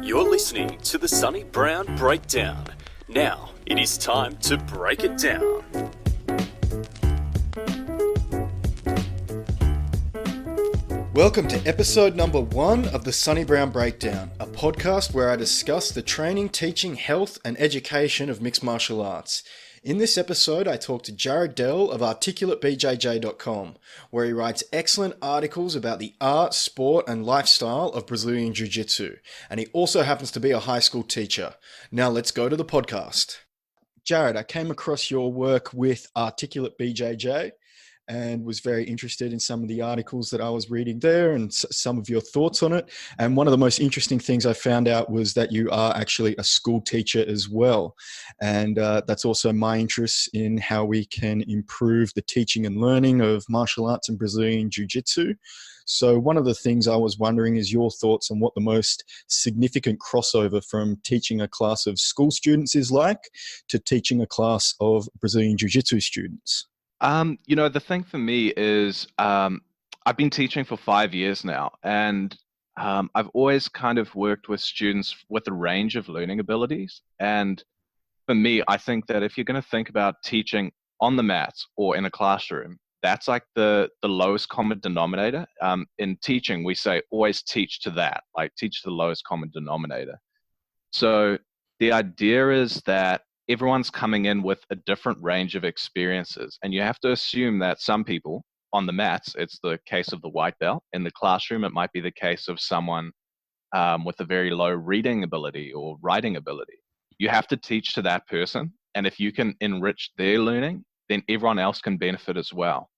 You're listening to the Sonny Brown Breakdown. Now, it is time to break it down. Welcome to episode number 1 of the Sonny Brown Breakdown, a podcast where I discuss the training, teaching, health, and education of mixed martial arts. In this episode, I talk to Jahred Dell of ArticulateBJJ.com, where he writes excellent articles about the art, sport, and lifestyle of Brazilian Jiu-Jitsu, and he also happens to be a high school teacher. Now let's go to the podcast. Jahred, I came across your work with Articulate BJJ and was very interested in some of the articles that I was reading there and some of your thoughts on it. And one of the most interesting things I found out was that you are actually a school teacher as well. And that's also my interest in how we can improve the teaching and learning of martial arts and Brazilian Jiu-Jitsu. So one of the things I was wondering is your thoughts on what the most significant crossover from teaching a class of school students is like to teaching a class of Brazilian Jiu-Jitsu students. The thing for me is I've been teaching for 5 years now, and I've always kind of worked with students with a range of learning abilities. And for me, I think that if you're going to think about teaching on the mats or in a classroom, that's like the lowest common denominator. In teaching, we say always teach to that, like teach to the lowest common denominator. So the idea is that everyone's coming in with a different range of experiences, and you have to assume that some people on the mats, it's the case of the white belt. In the classroom, it might be the case of someone with a very low reading ability or writing ability. You have to teach to that person, and if you can enrich their learning, then everyone else can benefit as well,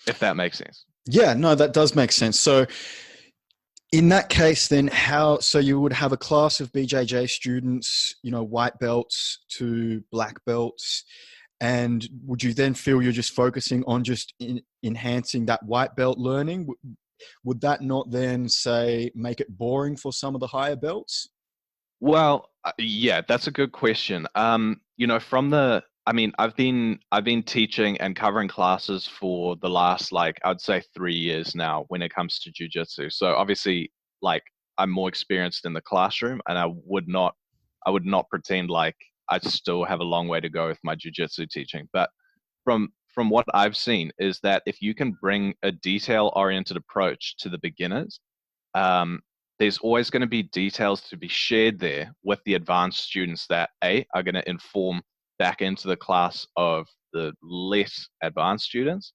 if that makes sense. Yeah, no, that does make sense. So in that case, then so you would have a class of BJJ students, white belts to black belts, and would you then feel you're just focusing on just enhancing that white belt learning? Would that not then make it boring for some of the higher belts? Well, yeah, that's a good question. I've been teaching and covering classes for the last, I'd say 3 years now when it comes to jiu-jitsu. So obviously, I'm more experienced in the classroom, and I would not pretend like I still have a long way to go with my jiu-jitsu teaching. But from what I've seen is that if you can bring a detail-oriented approach to the beginners, there's always going to be details to be shared there with the advanced students that are going to inform back into the class of the less advanced students.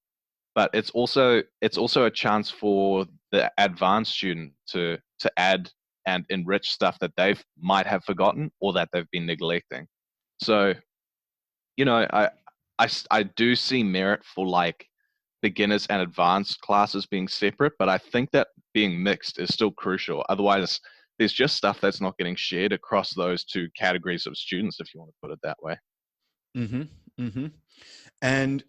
But it's also a chance for the advanced student to add and enrich stuff that they might have forgotten or that they've been neglecting. So, I do see merit for beginners and advanced classes being separate, but I think that being mixed is still crucial. Otherwise, there's just stuff that's not getting shared across those two categories of students, if you want to put it that way. Mm-hmm. Mm-hmm. And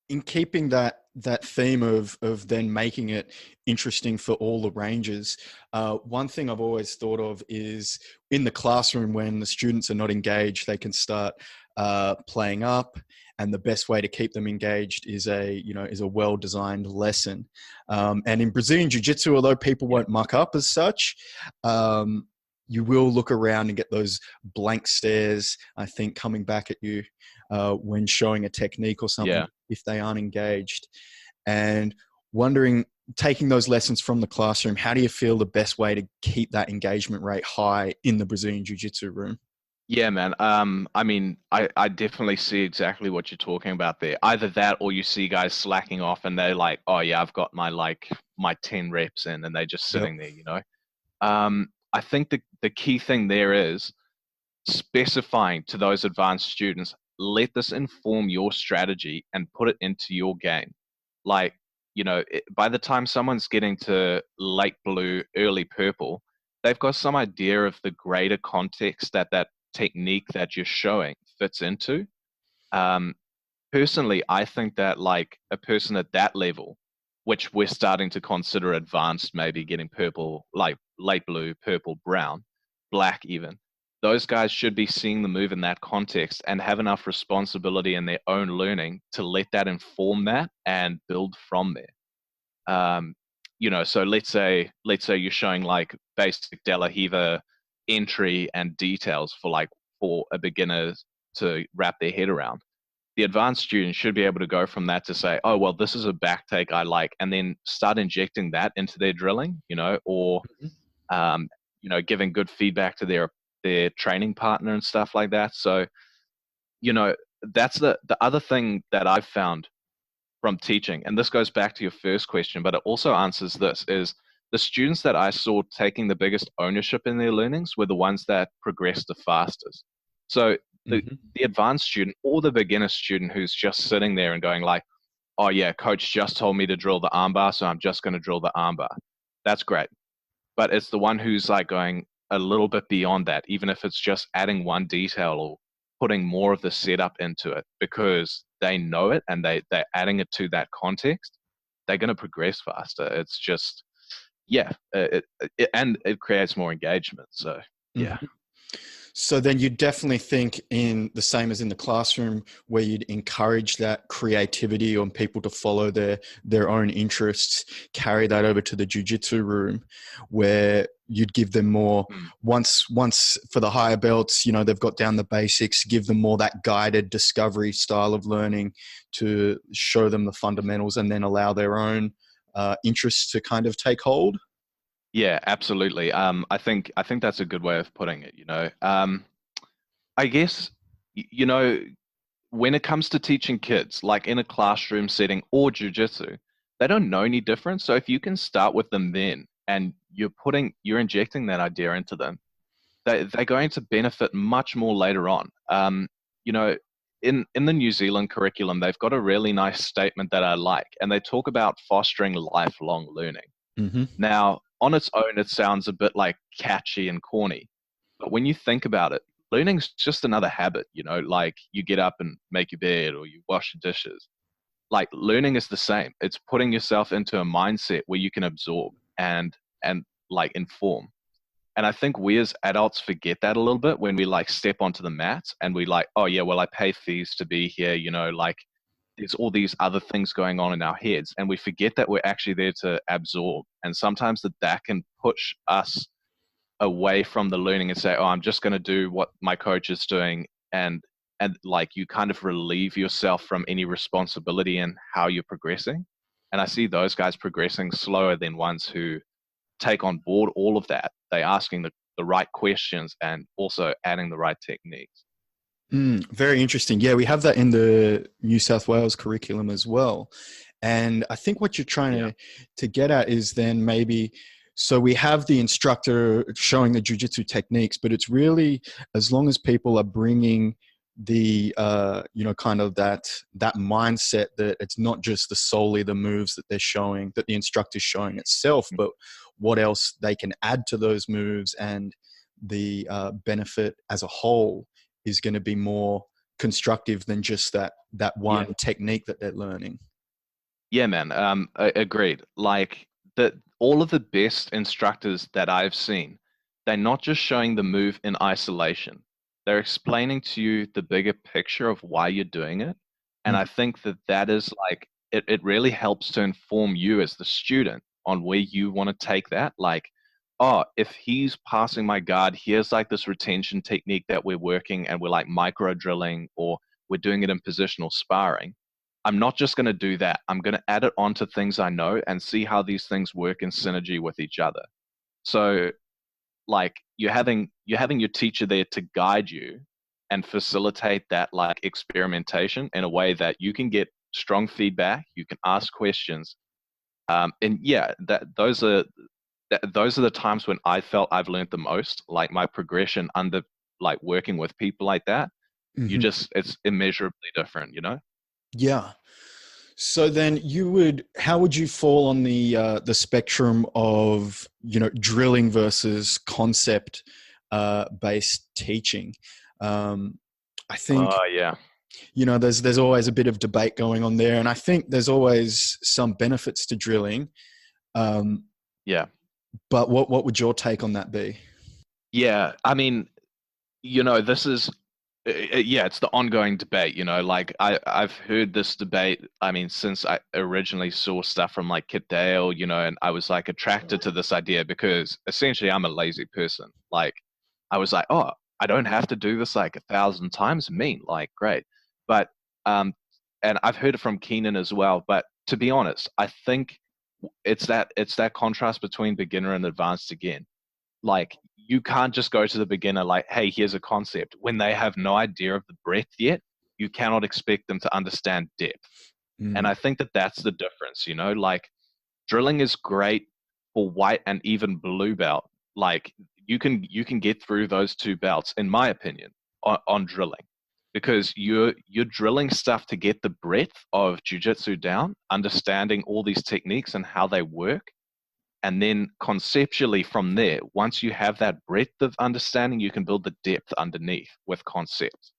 in keeping that theme of then making it interesting for all the ranges, one thing I've always thought of is in the classroom when the students are not engaged, they can start playing up, and the best way to keep them engaged is a well-designed lesson. And in Brazilian Jiu-Jitsu, although people won't muck up as such, you will look around and get those blank stares, I think, coming back at you when showing a technique or something, if they aren't engaged. And wondering, taking those lessons from the classroom, how do you feel the best way to keep that engagement rate high in the Brazilian Jiu-Jitsu room? Yeah, man. I definitely see exactly what you're talking about there. Either that, or you see guys slacking off and they're like, oh yeah, I've got my 10 reps in, and they're just sitting there, I think the key thing there is specifying to those advanced students, let this inform your strategy and put it into your game. By the time someone's getting to late blue, early purple, they've got some idea of the greater context that technique that you're showing fits into. Personally, I think that a person at that level, which we're starting to consider advanced, maybe getting purple, like light blue, purple, brown, black even, those guys should be seeing the move in that context and have enough responsibility in their own learning to let that inform that and build from there. So let's say you're showing like basic De La Riva entry and details for a beginner to wrap their head around. The advanced student should be able to go from that to say, oh, well, this is a back take I like, and then start injecting that into their drilling, or um, giving good feedback to their training partner and stuff like that. So, you know, that's the other thing that I've found from teaching, and this goes back to your first question, but it also answers this, is the students that I saw taking the biggest ownership in their learnings were the ones that progressed the fastest. So the Hmm. the advanced student or the beginner student who's just sitting there and going like, oh yeah, coach just told me to drill the armbar, so I'm just going to drill the armbar. That's great. But it's the one who's like going a little bit beyond that, even if it's just adding one detail or putting more of the setup into it because they know it and they're adding it to that context, they're going to progress faster. It's just, yeah, and it creates more engagement. So, yeah. So then you definitely think in the same as in the classroom where you'd encourage that creativity on people to follow their own interests, carry that over to the jiu-jitsu room where you'd give them more Mm. once for the higher belts, they've got down the basics, give them more that guided discovery style of learning to show them the fundamentals and then allow their own interests to kind of take hold. Yeah, absolutely. I think that's a good way of putting it, I guess, you know, when it comes to teaching kids, like in a classroom setting or jujitsu, they don't know any different. So if you can start with them then and you're injecting that idea into them, they're going to benefit much more later on. You know, in the New Zealand curriculum, they've got a really nice statement that I like, and they talk about fostering lifelong learning. Mm-hmm. Now, on its own, it sounds a bit like catchy and corny. But when you think about it, learning's just another habit, like you get up and make your bed or you wash the dishes. Like learning is the same. It's putting yourself into a mindset where you can absorb and like inform. And I think we as adults forget that a little bit when we like step onto the mat and we like, oh yeah, well I pay fees to be here, like there's all these other things going on in our heads and we forget that we're actually there to absorb. And sometimes that can push us away from the learning and say, oh, I'm just going to do what my coach is doing. And like you kind of relieve yourself from any responsibility in how you're progressing. And I see those guys progressing slower than ones who take on board all of that. They asking the right questions and also adding the right techniques. Very interesting. Yeah, we have that in the New South Wales curriculum as well. And I think what you're trying Yeah. to get at is then maybe, so we have the instructor showing the jujitsu techniques, but it's really as long as people are bringing the kind of that mindset that it's not just the solely the moves that they're showing, that the instructor's showing itself, but what else they can add to those moves and the benefit as a whole is going to be more constructive than just that Yeah. one technique that they're learning. Yeah, man. Agreed. Like all of the best instructors that I've seen, they're not just showing the move in isolation. They're explaining to you the bigger picture of why you're doing it. And I think that is like it really helps to inform you as the student on where you want to take that. Like, oh, if he's passing my guard, here's like this retention technique that we're working and we're like micro drilling or we're doing it in positional sparring. I'm not just going to do that. I'm going to add it onto things I know and see how these things work in synergy with each other. So, like you're having your teacher there to guide you and facilitate that like experimentation in a way that you can get strong feedback, you can ask questions, and yeah, those are the times when I felt I've learned the most. Like my progression under like working with people like that, Mhm. it's immeasurably different. Yeah. So then how would you fall on the spectrum of, drilling versus concept based teaching? I think, Yeah. there's always a bit of debate going on there. And I think there's always some benefits to drilling. Um, Yeah. but what would your take on that be? Yeah. I mean, this is Yeah, it's the ongoing debate, like I've heard this debate, I mean, since I originally saw stuff from like Kit Dale, and I was like attracted to this idea because essentially I'm a lazy person. Like I was like, oh, I don't have to do this like 1,000 times. Mean, like, great. But and I've heard it from Keenan as well. But to be honest, I think it's that contrast between beginner and advanced again. Like you can't just go to the beginner like, hey, here's a concept when they have no idea of the breadth yet. You cannot expect them to understand depth. And Mm. I think that that's the difference, like drilling is great for white and even blue belt. Like you can get through those two belts, in my opinion, on drilling, because you're drilling stuff to get the breadth of jiu-jitsu down, understanding all these techniques and how they work. And then conceptually from there, once you have that breadth of understanding, you can build the depth underneath with concepts.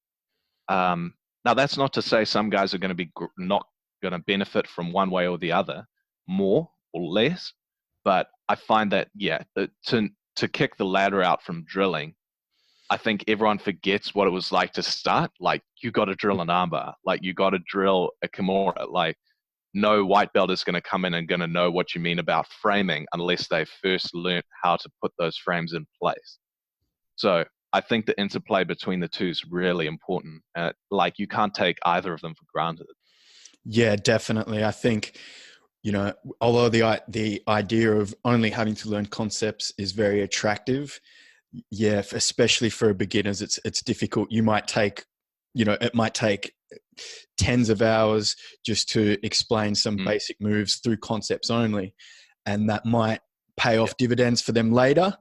Now, that's not to say some guys are going to be not going to benefit from one way or the other, more or less. But I find that, yeah, to kick the ladder out from drilling, I think everyone forgets what it was like to start. Like, you got to drill an armbar, like, you got to drill a kimura. Like, no white belt is going to come in and going to know what you mean about framing unless they first learned how to put those frames in place. So I think the interplay between the two is really important. Like you can't take either of them for granted. Yeah, definitely. I think, although the idea of only having to learn concepts is very attractive, yeah, especially for beginners, it's difficult. It might take tens of hours just to explain some basic moves through concepts only, and that might pay off dividends for them later.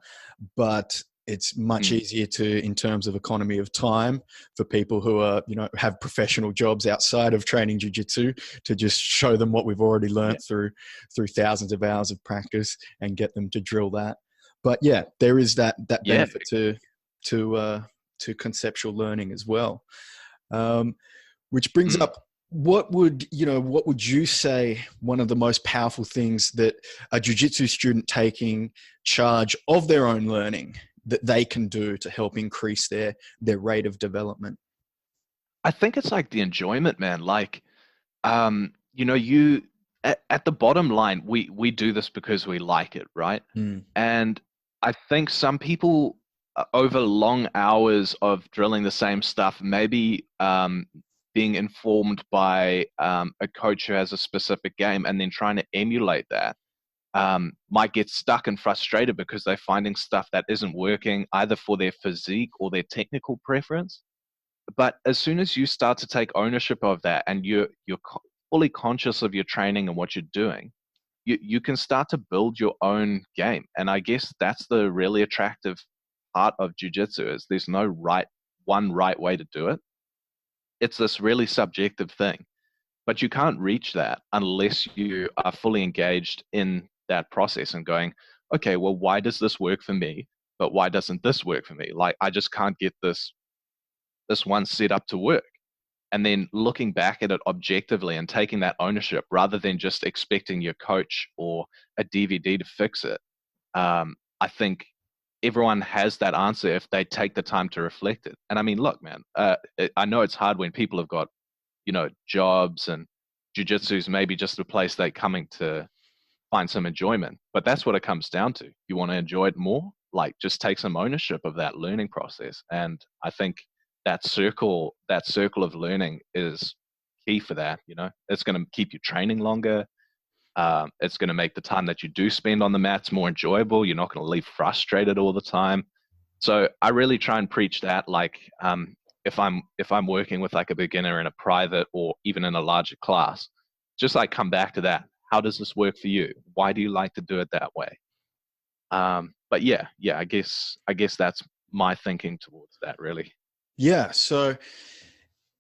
But it's much easier in terms of economy of time for people who are, have professional jobs outside of training jiu-jitsu to just show them what we've already learned through thousands of hours of practice and get them to drill that. But yeah, there is that benefit to conceptual learning as well. Which brings up, what would you say one of the most powerful things that a jiu-jitsu student taking charge of their own learning that they can do to help increase their rate of development? I think it's like the enjoyment, man. Like, you at the bottom line, we do this because we like it, right? And I think some people over long hours of drilling the same stuff, maybe being informed by a coach who has a specific game and then trying to emulate that, might get stuck and frustrated because they're finding stuff that isn't working either for their physique or their technical preference. But as soon as you start to take ownership of that and you're fully conscious of your training and what you're doing, you can start to build your own game. And I guess that's the really attractive part of jiu-jitsu, is there's no one right way to do it. It's this really subjective thing, but you can't reach that unless you are fully engaged in that process and going, okay, well, why does this work for me, but why doesn't this work for me? Like, I just can't get this one setup to work. And then looking back at it objectively and taking that ownership rather than just expecting your coach or a DVD to fix it. I think everyone has that answer if they take the time to reflect it. And I mean, look, man, I know it's hard when people have got, jobs, and jiu-jitsu is maybe just a place they're coming to find some enjoyment. But that's what it comes down to. You want to enjoy it more, like just take some ownership of that learning process. And I think that circle of learning is key for that. It's going to keep you training longer. It's going to make the time that you do spend on the mats more enjoyable. You're not going to leave frustrated all the time. So I really try and preach that. Like, if I'm working with like a beginner in a private or even in a larger class, just like come back to that. How does this work for you? Why do you like to do it that way? But yeah, I guess that's my thinking towards that, really. Yeah. So,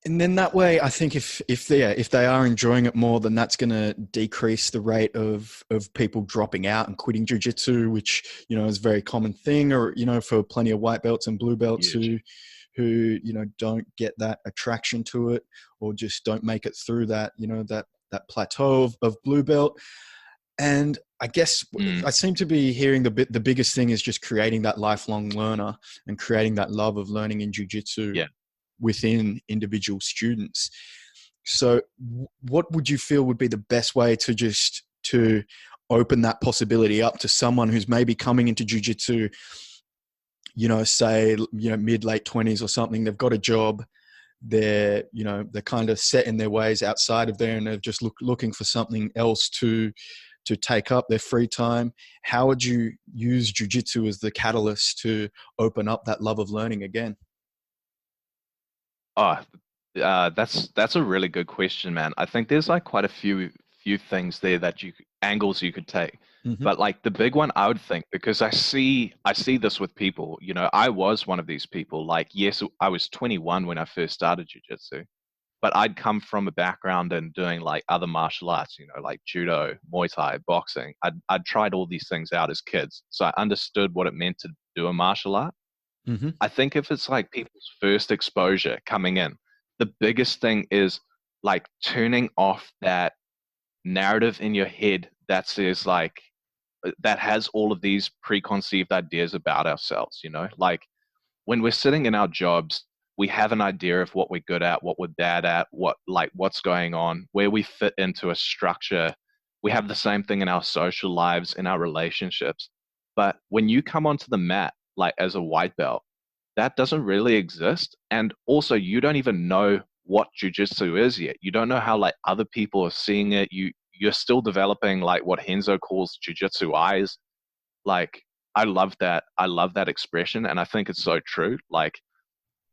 and then that way, I think if they are enjoying it more, then that's going to decrease the rate of people dropping out and quitting jiu-jitsu, which, is a very common thing, or, for plenty of white belts and blue belts who don't get that attraction to it, or just don't make it through that, that plateau of blue belt. And I guess I seem to be hearing the biggest thing is just creating that lifelong learner and creating that love of learning in jiu-jitsu. Yeah. within individual students. So what would you feel would be the best way to open that possibility up to someone who's maybe coming into jiu-jitsu, say, mid, late 20s or something? They've got a job. They're kind of set in their ways outside of there, and they're just looking for something else to take up their free time. How would you use jiu-jitsu as the catalyst to open up that love of learning again? Oh, that's a really good question, man. I think there's like quite a few things there that angles you could take. Mm-hmm. But like the big one I would think, because I see this with people, I was one of these people. Like, yes, I was 21 when I first started jiu-jitsu, but I'd come from a background in doing like other martial arts, like judo, Muay Thai, boxing. I'd tried all these things out as kids, so I understood what it meant to do a martial art. Mm-hmm. I think if it's like people's first exposure coming in, the biggest thing is like turning off that narrative in your head that says like that has all of these preconceived ideas about ourselves, like when we're sitting in our jobs, we have an idea of what we're good at, what we're bad at, what's going on, where we fit into a structure. We have the same thing in our social lives, in our relationships. But when you come onto the mat, like as a white belt, that doesn't really exist. And also you don't even know what jujitsu is yet. You don't know how like other people are seeing it. You're still developing like what Henzo calls jujitsu eyes. Like I love that. I love that expression, and I think it's so true. Like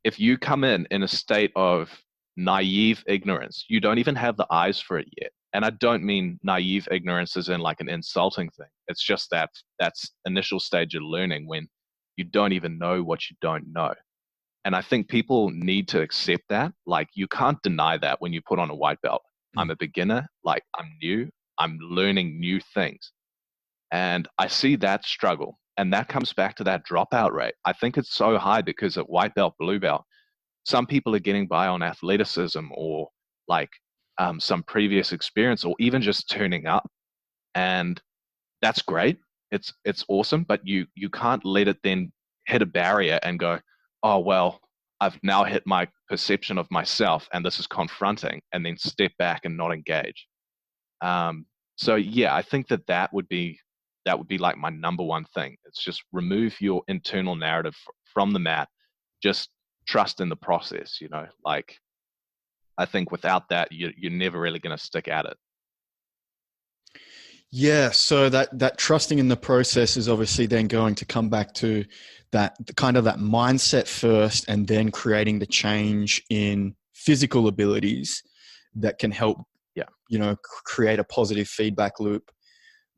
if you come in a state of naive ignorance, you don't even have the eyes for it yet. And I don't mean naive ignorance as in like an insulting thing. It's just that's initial stage of learning when you don't even know what you don't know. And I think people need to accept that. Like you can't deny that when you put on a white belt. I'm a beginner, like I'm new, I'm learning new things. And I see that struggle. And that comes back to that dropout rate. I think it's so high because at white belt, blue belt, some people are getting by on athleticism or like some previous experience or even just turning up. And that's great. It's awesome, but you can't let it then hit a barrier and go, oh well, I've now hit my perception of myself and this is confronting, and then step back and not engage. Um, so yeah, I think that would be like my number one thing. It's just remove your internal narrative from the mat. Just trust in the process. Like I think without that, you're never really going to stick at it. Yeah, so that trusting in the process is obviously then going to come back to that kind of that mindset first, and then creating the change in physical abilities that can help, create a positive feedback loop.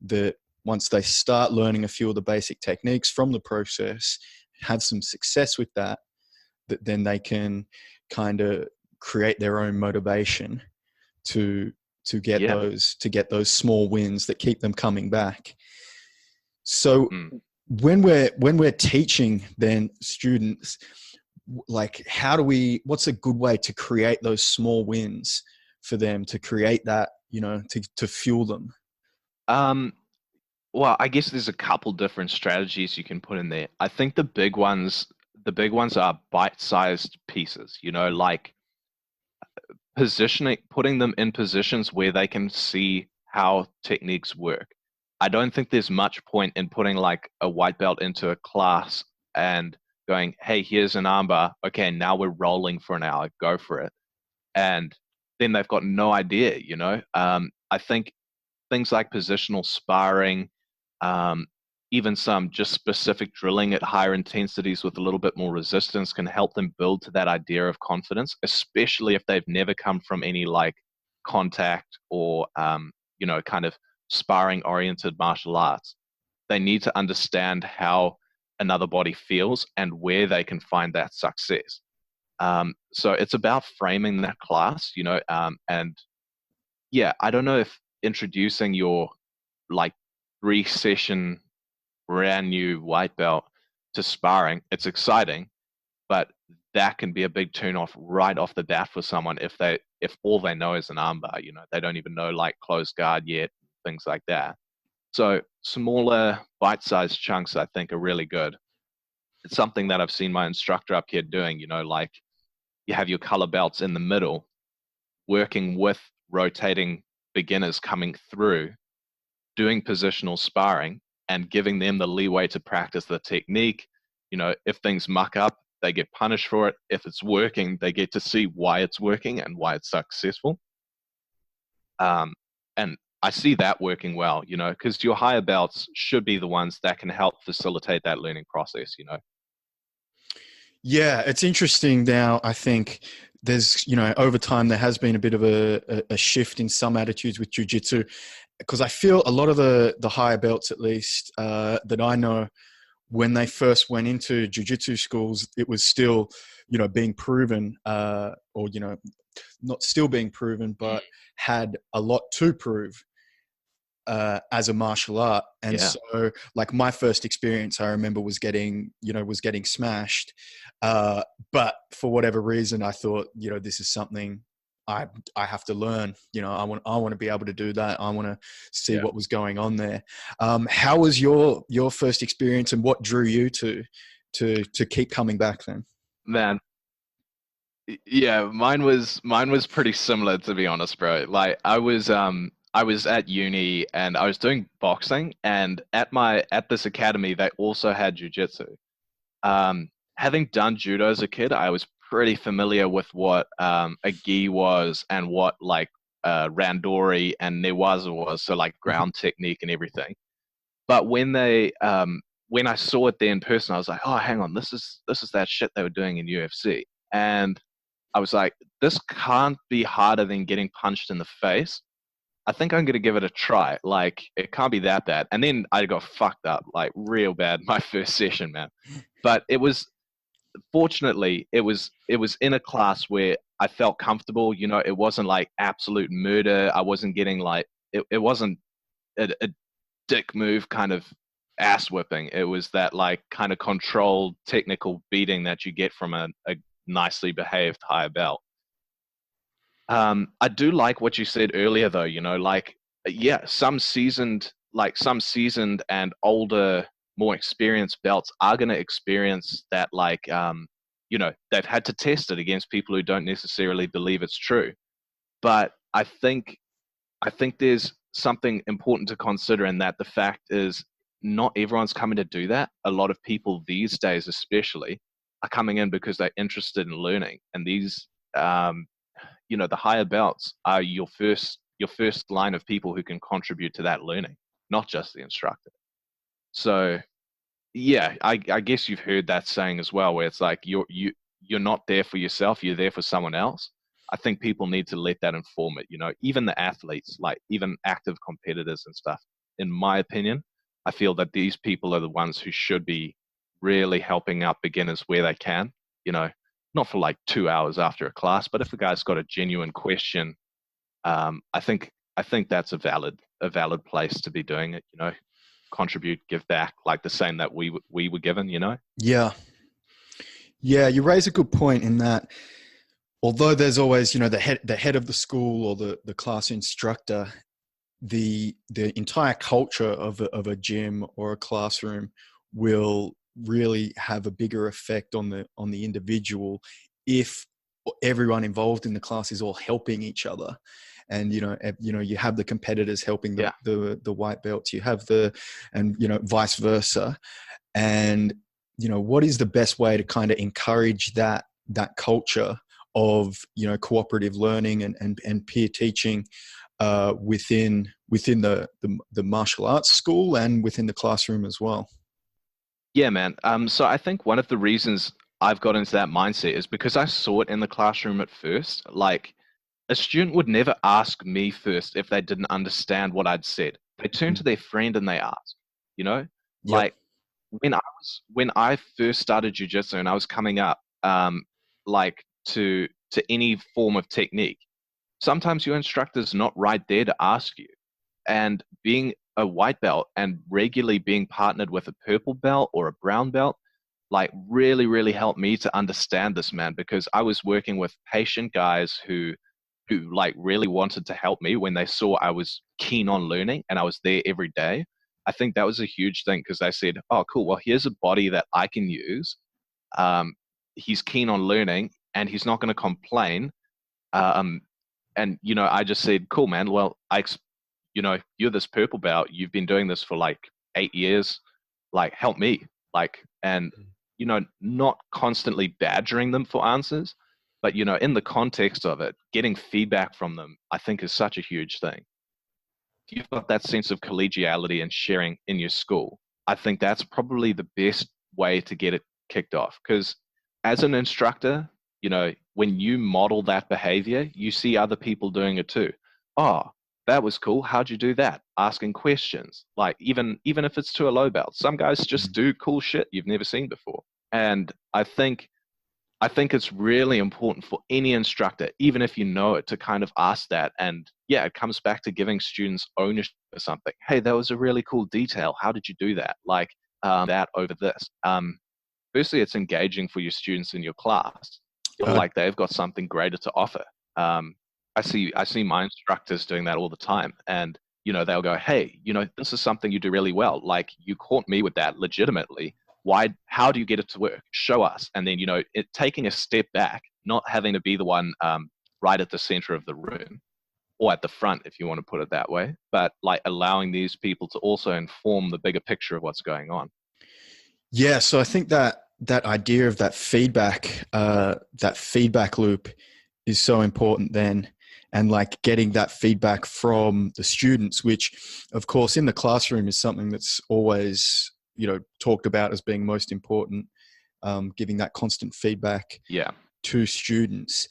That once they start learning a few of the basic techniques from the process, have some success with that, that then they can kind of create their own motivation to get Yeah. those small wins that keep them coming back. So Mm. when we're teaching then students, like what's a good way to create those small wins for them, to create that, to fuel them? Well, I guess there's a couple different strategies you can put in there. I think the big ones are bite-sized pieces, like positioning, putting them in positions where they can see how techniques work. I don't think there's much point in putting like a white belt into a class and going, hey, here's an armbar. Okay, now we're rolling for an hour. Go for it. And then they've got no idea. I think things like positional sparring, um, even some just specific drilling at higher intensities with a little bit more resistance can help them build to that idea of confidence, especially if they've never come from any like contact or, kind of sparring oriented martial arts. They need to understand how another body feels and where they can find that success. So it's about framing that class, and yeah, I don't know if introducing your like 3 session brand new white belt to sparring, it's exciting, but that can be a big turn off right off the bat for someone if all they know is an armbar, they don't even know like closed guard yet, things like that. So smaller bite-sized chunks I think are really good. It's something that I've seen my instructor up here doing, like you have your color belts in the middle, working with rotating beginners coming through, doing positional sparring and giving them the leeway to practice the technique. If things muck up, they get punished for it. If it's working, they get to see why it's working and why it's successful. And I see that working well, because your higher belts should be the ones that can help facilitate that learning process. Yeah, it's interesting now. I think there's, over time, there has been a bit of a shift in some attitudes with jiu-jitsu, because I feel a lot of the higher belts, at least, that I know, when they first went into jiu-jitsu schools, it was still, being proven, or, not still being proven, but had a lot to prove as a martial art. And Yeah. so, like, my first experience, I remember, was getting smashed. But for whatever reason, I thought, this is something I have to learn. I want to be able to do that. I want to see what was going on there. How was your first experience, and what drew you to keep coming back then? Man, yeah, mine was pretty similar, to be honest, bro. Like I was at uni and I was doing boxing, and at this academy they also had jiu-jitsu. Having done judo as a kid, I was pretty familiar with what a gi was and what like randori and newaza was, so like ground technique and everything. But when I saw it there in person, I was like, oh, hang on, this is that shit they were doing in UFC. And I was like, this can't be harder than getting punched in the face. I think I'm gonna give it a try. Like, it can't be that bad. And then I got fucked up, like real bad, my first session, man. But it was, fortunately, it was in a class where I felt comfortable. It wasn't like absolute murder. I wasn't getting like it wasn't a dick move kind of ass whipping. It was that like kind of controlled technical beating that you get from a nicely behaved higher belt. I do like what you said earlier, though. Like, yeah, some seasoned and older, more experienced belts are going to experience that. Like, they've had to test it against people who don't necessarily believe it's true. But I think there's something important to consider in that. The fact is, not everyone's coming to do that. A lot of people these days, especially, are coming in because they're interested in learning, and these the higher belts are your first line of people who can contribute to that learning, not just the instructor. So yeah, I guess you've heard that saying as well, where it's like you're not there for yourself, you're there for someone else. I think people need to let that inform it. Even the athletes, like even active competitors and stuff. In my opinion, I feel that these people are the ones who should be really helping out beginners where they can. You know, not for like 2 hours after a class, but if a guy's got a genuine question, I think that's a valid place to be doing it. Contribute, give back, like the same that we were given. Yeah. Yeah, you raise a good point in that, although there's always, the head of the school or the class instructor, the entire culture of a gym or a classroom will really have a bigger effect on the individual if everyone involved in the class is all helping each other. And you have the competitors helping the white belts, you have and vice versa. And what is the best way to kind of encourage that culture of cooperative learning and peer teaching within the martial arts school and within the classroom as well? Yeah, man. So I think one of the reasons I've got into that mindset is because I saw it in the classroom at first. Like, a student would never ask me first if they didn't understand what I'd said. They turn to their friend and they ask, you know? Yep. Like, when I first started jiu-jitsu and I was coming up, like to any form of technique, sometimes your instructor's not right there to ask you. And being a white belt and regularly being partnered with a purple belt or a brown belt, like really, really helped me to understand this, man, because I was working with patient guys who like really wanted to help me when they saw I was keen on learning and I was there every day. I think that was a huge thing because they said, oh, cool, well, here's a body that I can use. He's keen on learning and he's not going to complain. Um, and I just said, cool, man. Well, you're this purple belt. You've been doing this for like 8 years. Like, help me. Like, and not constantly badgering them for answers, but in the context of it, getting feedback from them, I think is such a huge thing. If you've got that sense of collegiality and sharing in your school, I think that's probably the best way to get it kicked off. Because as an instructor, when you model that behavior, you see other people doing it too. Oh, that was cool. How'd you do that? Asking questions, like even if it's to a low belt. Some guys just do cool shit you've never seen before. And I think it's really important for any instructor, even if you know it, to kind of ask that. And yeah, it comes back to giving students ownership of something. Hey, that was a really cool detail. How did you do that? Like that over this. Firstly, it's engaging for your students in your class. Feel like they've got something greater to offer. I see my instructors doing that all the time, and they'll go, hey, this is something you do really well. Like, you caught me with that legitimately. How do you get it to work? Show us. And then taking a step back, not having to be the one right at the center of the room, or at the front, if you want to put it that way, but like allowing these people to also inform the bigger picture of what's going on. Yeah, so I think that idea of that feedback loop is so important then, and like getting that feedback from the students, which of course in the classroom is something that's always talked about as being most important, giving that constant feedback to students.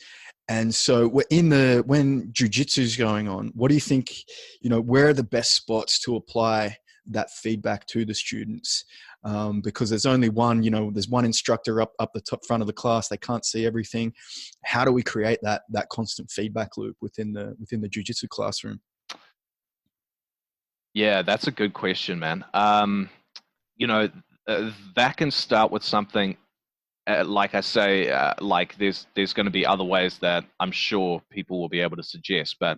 And so when jiu-jitsu is going on, what do you think, where are the best spots to apply that feedback to the students? Because there's only one, there's one instructor up the top front of the class. They can't see everything. How do we create that constant feedback loop within the jiu-jitsu classroom? Yeah, that's a good question, man. That can start with something, like I say, like there's going to be other ways that I'm sure people will be able to suggest, but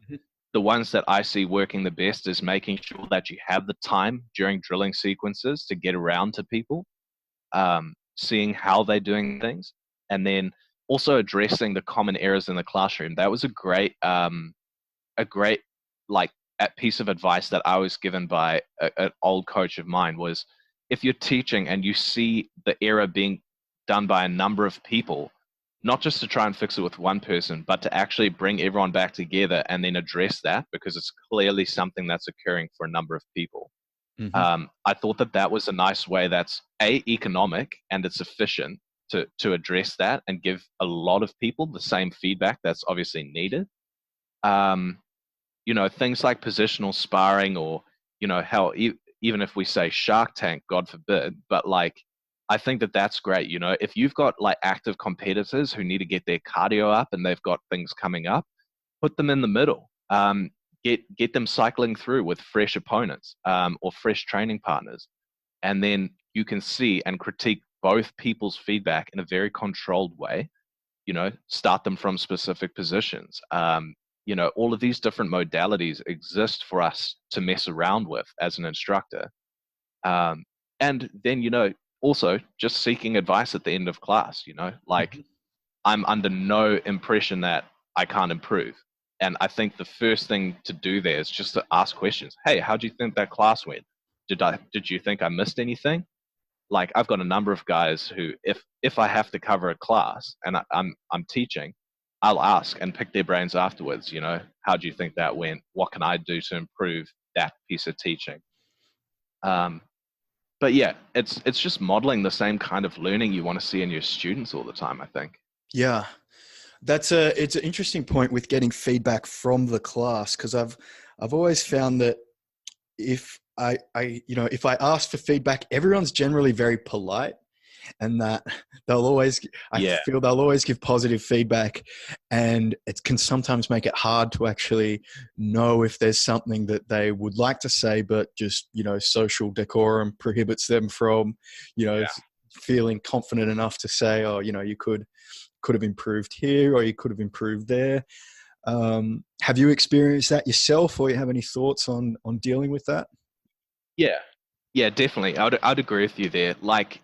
the ones that I see working the best is making sure that you have the time during drilling sequences to get around to people, seeing how they're doing things, and then also addressing the common errors in the classroom. That was a great like piece of advice that I was given by an old coach of mine was, if you're teaching and you see the error being done by a number of people, not just to try and fix it with one person, but to actually bring everyone back together and then address that, because it's clearly something that's occurring for a number of people. I thought that was a nice way that's economic and it's efficient to address that and give a lot of people the same feedback that's obviously needed. Things like positional sparring, or how even if we say Shark Tank, God forbid, but like, I think that's great. If you've got like active competitors who need to get their cardio up and they've got things coming up, put them in the middle. Get them cycling through with fresh opponents, or fresh training partners. And then you can see and critique both people's feedback in a very controlled way. Start them from specific positions. All of these different modalities exist for us to mess around with as an instructor. And then, also just seeking advice at the end of class, like, I'm under no impression that I can't improve. And I think the first thing to do there is just to ask questions. Hey, how do you think that class went? Did you think I missed anything? Like, I've got a number of guys who, if I have to cover a class and I'm teaching, I'll ask and pick their brains afterwards. How do you think that went? What can I do to improve that piece of teaching? But yeah, it's just modeling the same kind of learning you want to see in your students all the time, I think. Yeah, it's an interesting point with getting feedback from the class, because I've always found that if I ask for feedback, everyone's generally very polite, and that I feel they'll always give positive feedback, and it can sometimes make it hard to actually know if there's something that they would like to say, but just, social decorum prohibits them from, feeling confident enough to say, oh, you could have improved here, or you could have improved there. Have you experienced that yourself, or you have any thoughts on dealing with that? Yeah, definitely. I'd agree with you there. Like,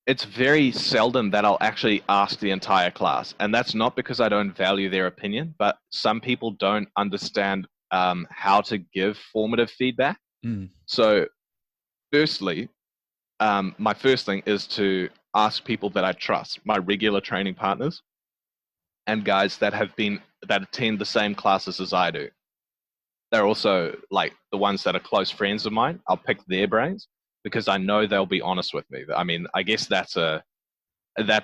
it's very seldom that I'll actually ask the entire class. And that's not because I don't value their opinion, but some people don't understand how to give formative feedback. Mm. So firstly, my first thing is to ask people that I trust, my regular training partners and guys that attend the same classes as I do. They're also like the ones that are close friends of mine. I'll pick their brains because I know they'll be honest with me. I mean, I guess that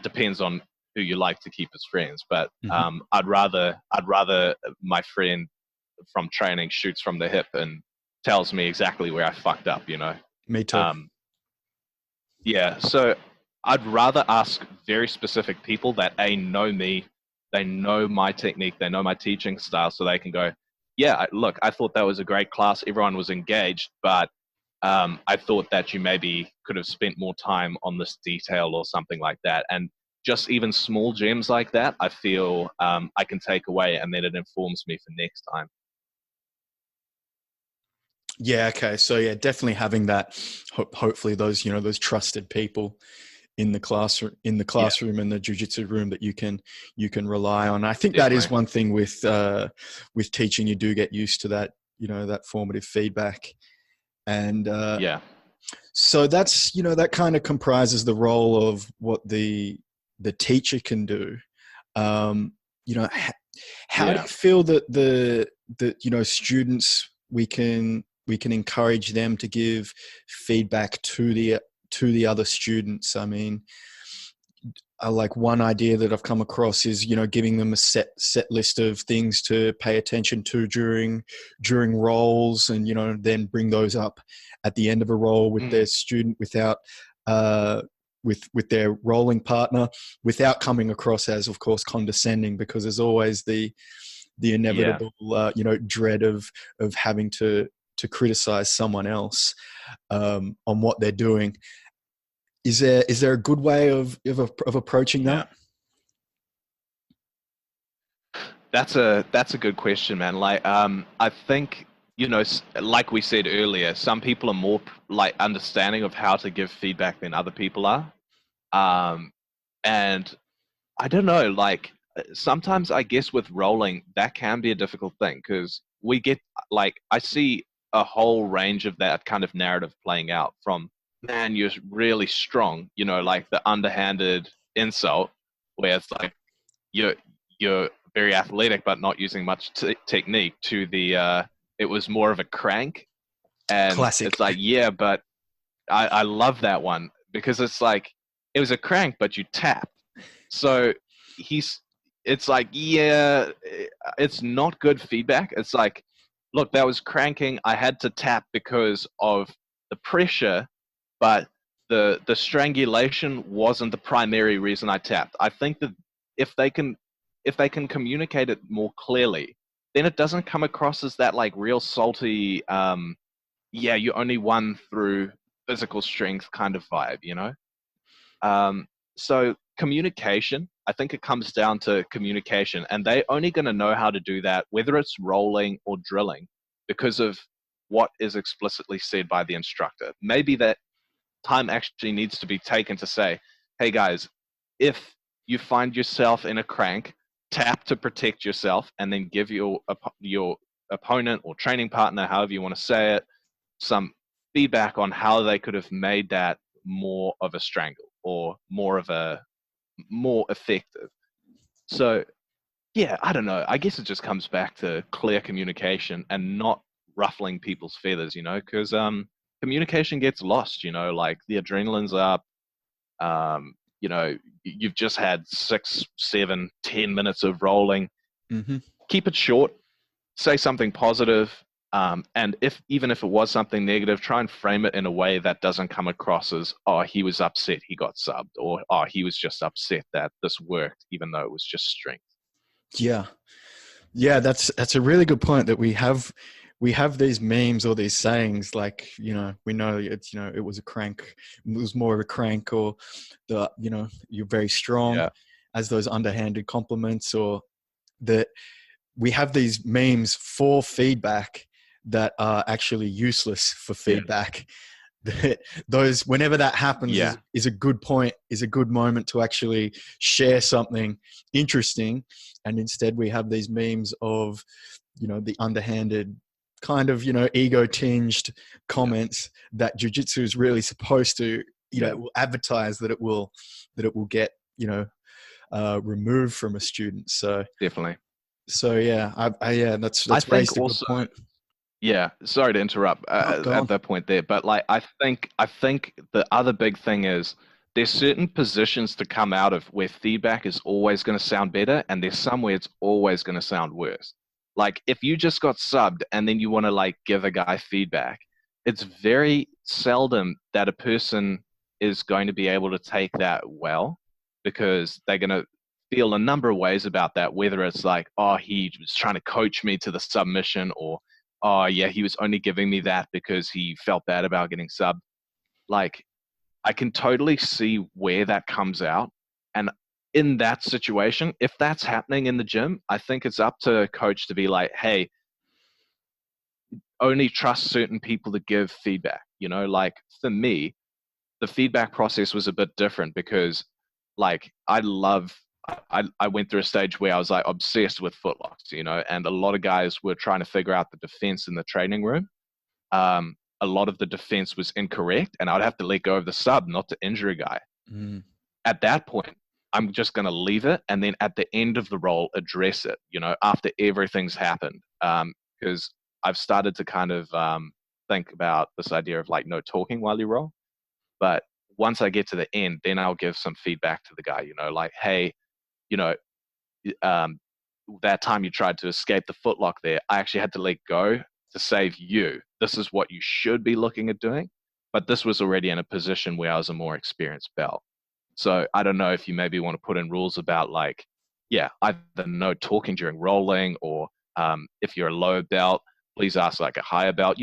depends on who you like to keep as friends. But Mm-hmm. I'd rather my friend from training shoots from the hip and tells me exactly where I fucked up. Me too. Um, yeah. So I'd rather ask very specific people that know me, they know my technique, they know my teaching style, so they can go, yeah, look, I thought that was a great class. Everyone was engaged, but I thought that you maybe could have spent more time on this detail or something like that. And just even small gems like that, I feel I can take away, and then it informs me for next time. Yeah. Okay. So yeah, definitely having that. Hopefully, those trusted people in the classroom, Yeah, and the jiu-jitsu room that you can rely on. I think that is definitely. one thing with teaching. You do get used to that, that formative feedback, and Yeah, so that's that kind of comprises the role of what the teacher can do. Um, how do yeah. you feel that the students, we can encourage them to give feedback to the other students? I mean, like one idea that I've come across is giving them a set list of things to pay attention to during roles, and then bring those up at the end of a role with their Mm, student without with their rolling partner, without coming across as, of course, condescending, because there's always the yeah. inevitable dread of having to criticize someone else on what they're doing. Is there a good way of approaching Yeah. that? That's a good question, man. Like, I think like we said earlier, some people are more like understanding of how to give feedback than other people are. Um, and I don't know, like sometimes I guess with rolling that can be a difficult thing because we get like I see a whole range of that kind of narrative playing out from, man, you're really strong, like the underhanded insult where it's like you're you're very athletic but not using much technique, to the it was more of a crank. And Classic. it's like, yeah, but I love that one because it's like it was a crank but you tapped. So he's it's like, yeah, it's not good feedback. It's like, look, that was cranking. I had to tap because of the pressure, but the strangulation wasn't the primary reason I tapped. I think that if they can communicate it more clearly, then it doesn't come across as that like real salty yeah, you only won through physical strength kind of vibe. Um, so communication, I think it comes down to communication, and they're only going to know how to do that, whether it's rolling or drilling, because of what is explicitly said by the instructor. Maybe that time actually needs to be taken to say, hey guys, if you find yourself in a crank, tap to protect yourself, and then give your opponent or training partner, however you want to say it, some feedback on how they could have made that more of a strangle or more effective. So yeah, I don't know. I guess it just comes back to clear communication and not ruffling people's feathers, because communication gets lost, like the adrenaline's up. You've just had 6, 7, 10 minutes of rolling. Hmm. Keep it short, say something positive, and even if it was something negative, try and frame it in a way that doesn't come across as, oh, he was upset he got subbed, or oh, he was just upset that this worked even though it was just strength. Yeah, yeah, that's a really good point, that we have these memes or these sayings, like, we know it's, it was a crank, it was more of a crank, or you're very strong, Yeah, as those underhanded compliments, or that we have these memes for feedback that are actually useless for yeah, feedback. that those, whenever that happens, Yeah. is a good point, is a good moment to actually share something interesting. And instead we have these memes of, the underhanded kind of, ego tinged comments that jiu-jitsu is really supposed to, it will advertise that it will get, removed from a student. So Definitely. yeah, that's I think raised a good also, point. yeah, sorry to interrupt Go at on. that point there, but like I think the other big thing is there's certain positions to come out of where feedback is always going to sound better, and there's somewhere it's always going to sound worse. Like if you just got subbed and then you want to like give a guy feedback, it's very seldom that a person is going to be able to take that well, because they're going to feel a number of ways about that, whether it's like, oh, he was trying to coach me to the submission, or oh yeah, he was only giving me that because he felt bad about getting subbed. Like I can totally see where that comes out. And in that situation, if that's happening in the gym, I think it's up to a coach to be like, hey, only trust certain people to give feedback. Like for me, the feedback process was a bit different because like I went through a stage where I was like obsessed with footlocks, and a lot of guys were trying to figure out the defense in the training room. A lot of the defense was incorrect, and I'd have to let go of the sub not to injure a guy. Mm. At that point, I'm just going to leave it, and then at the end of the roll, address it, after everything's happened. Because I've started to kind of think about this idea of like no talking while you roll. But once I get to the end, then I'll give some feedback to the guy, like, hey, you know, um, that time you tried to escape the footlock there, I actually had to let go to save you. This is what you should be looking at doing. But this was already in a position where I was a more experienced belt. So I don't know if you maybe want to put in rules about like, yeah, either no talking during rolling, or if you're a low belt, please ask like a higher belt.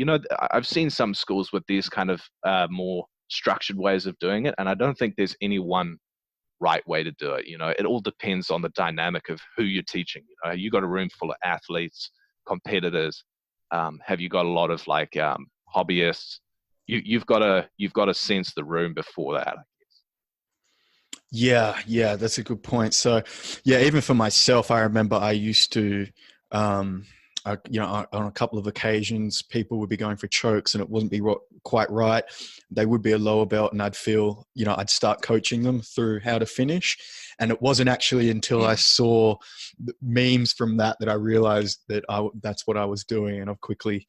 I've seen some schools with these kind of more structured ways of doing it, and I don't think there's any one right way to do it. It all depends on the dynamic of who you're teaching. You got a room full of athletes, competitors. Have you got a lot of like hobbyists? You've got to sense the room before that. Yeah, that's a good point. So, yeah, even for myself, I remember I used to, on a couple of occasions, people would be going for chokes and it wouldn't be quite right. They would be a lower belt, and I'd feel, I'd start coaching them through how to finish. And it wasn't actually until I saw the memes from that I realized that that's what I was doing, and I've quickly,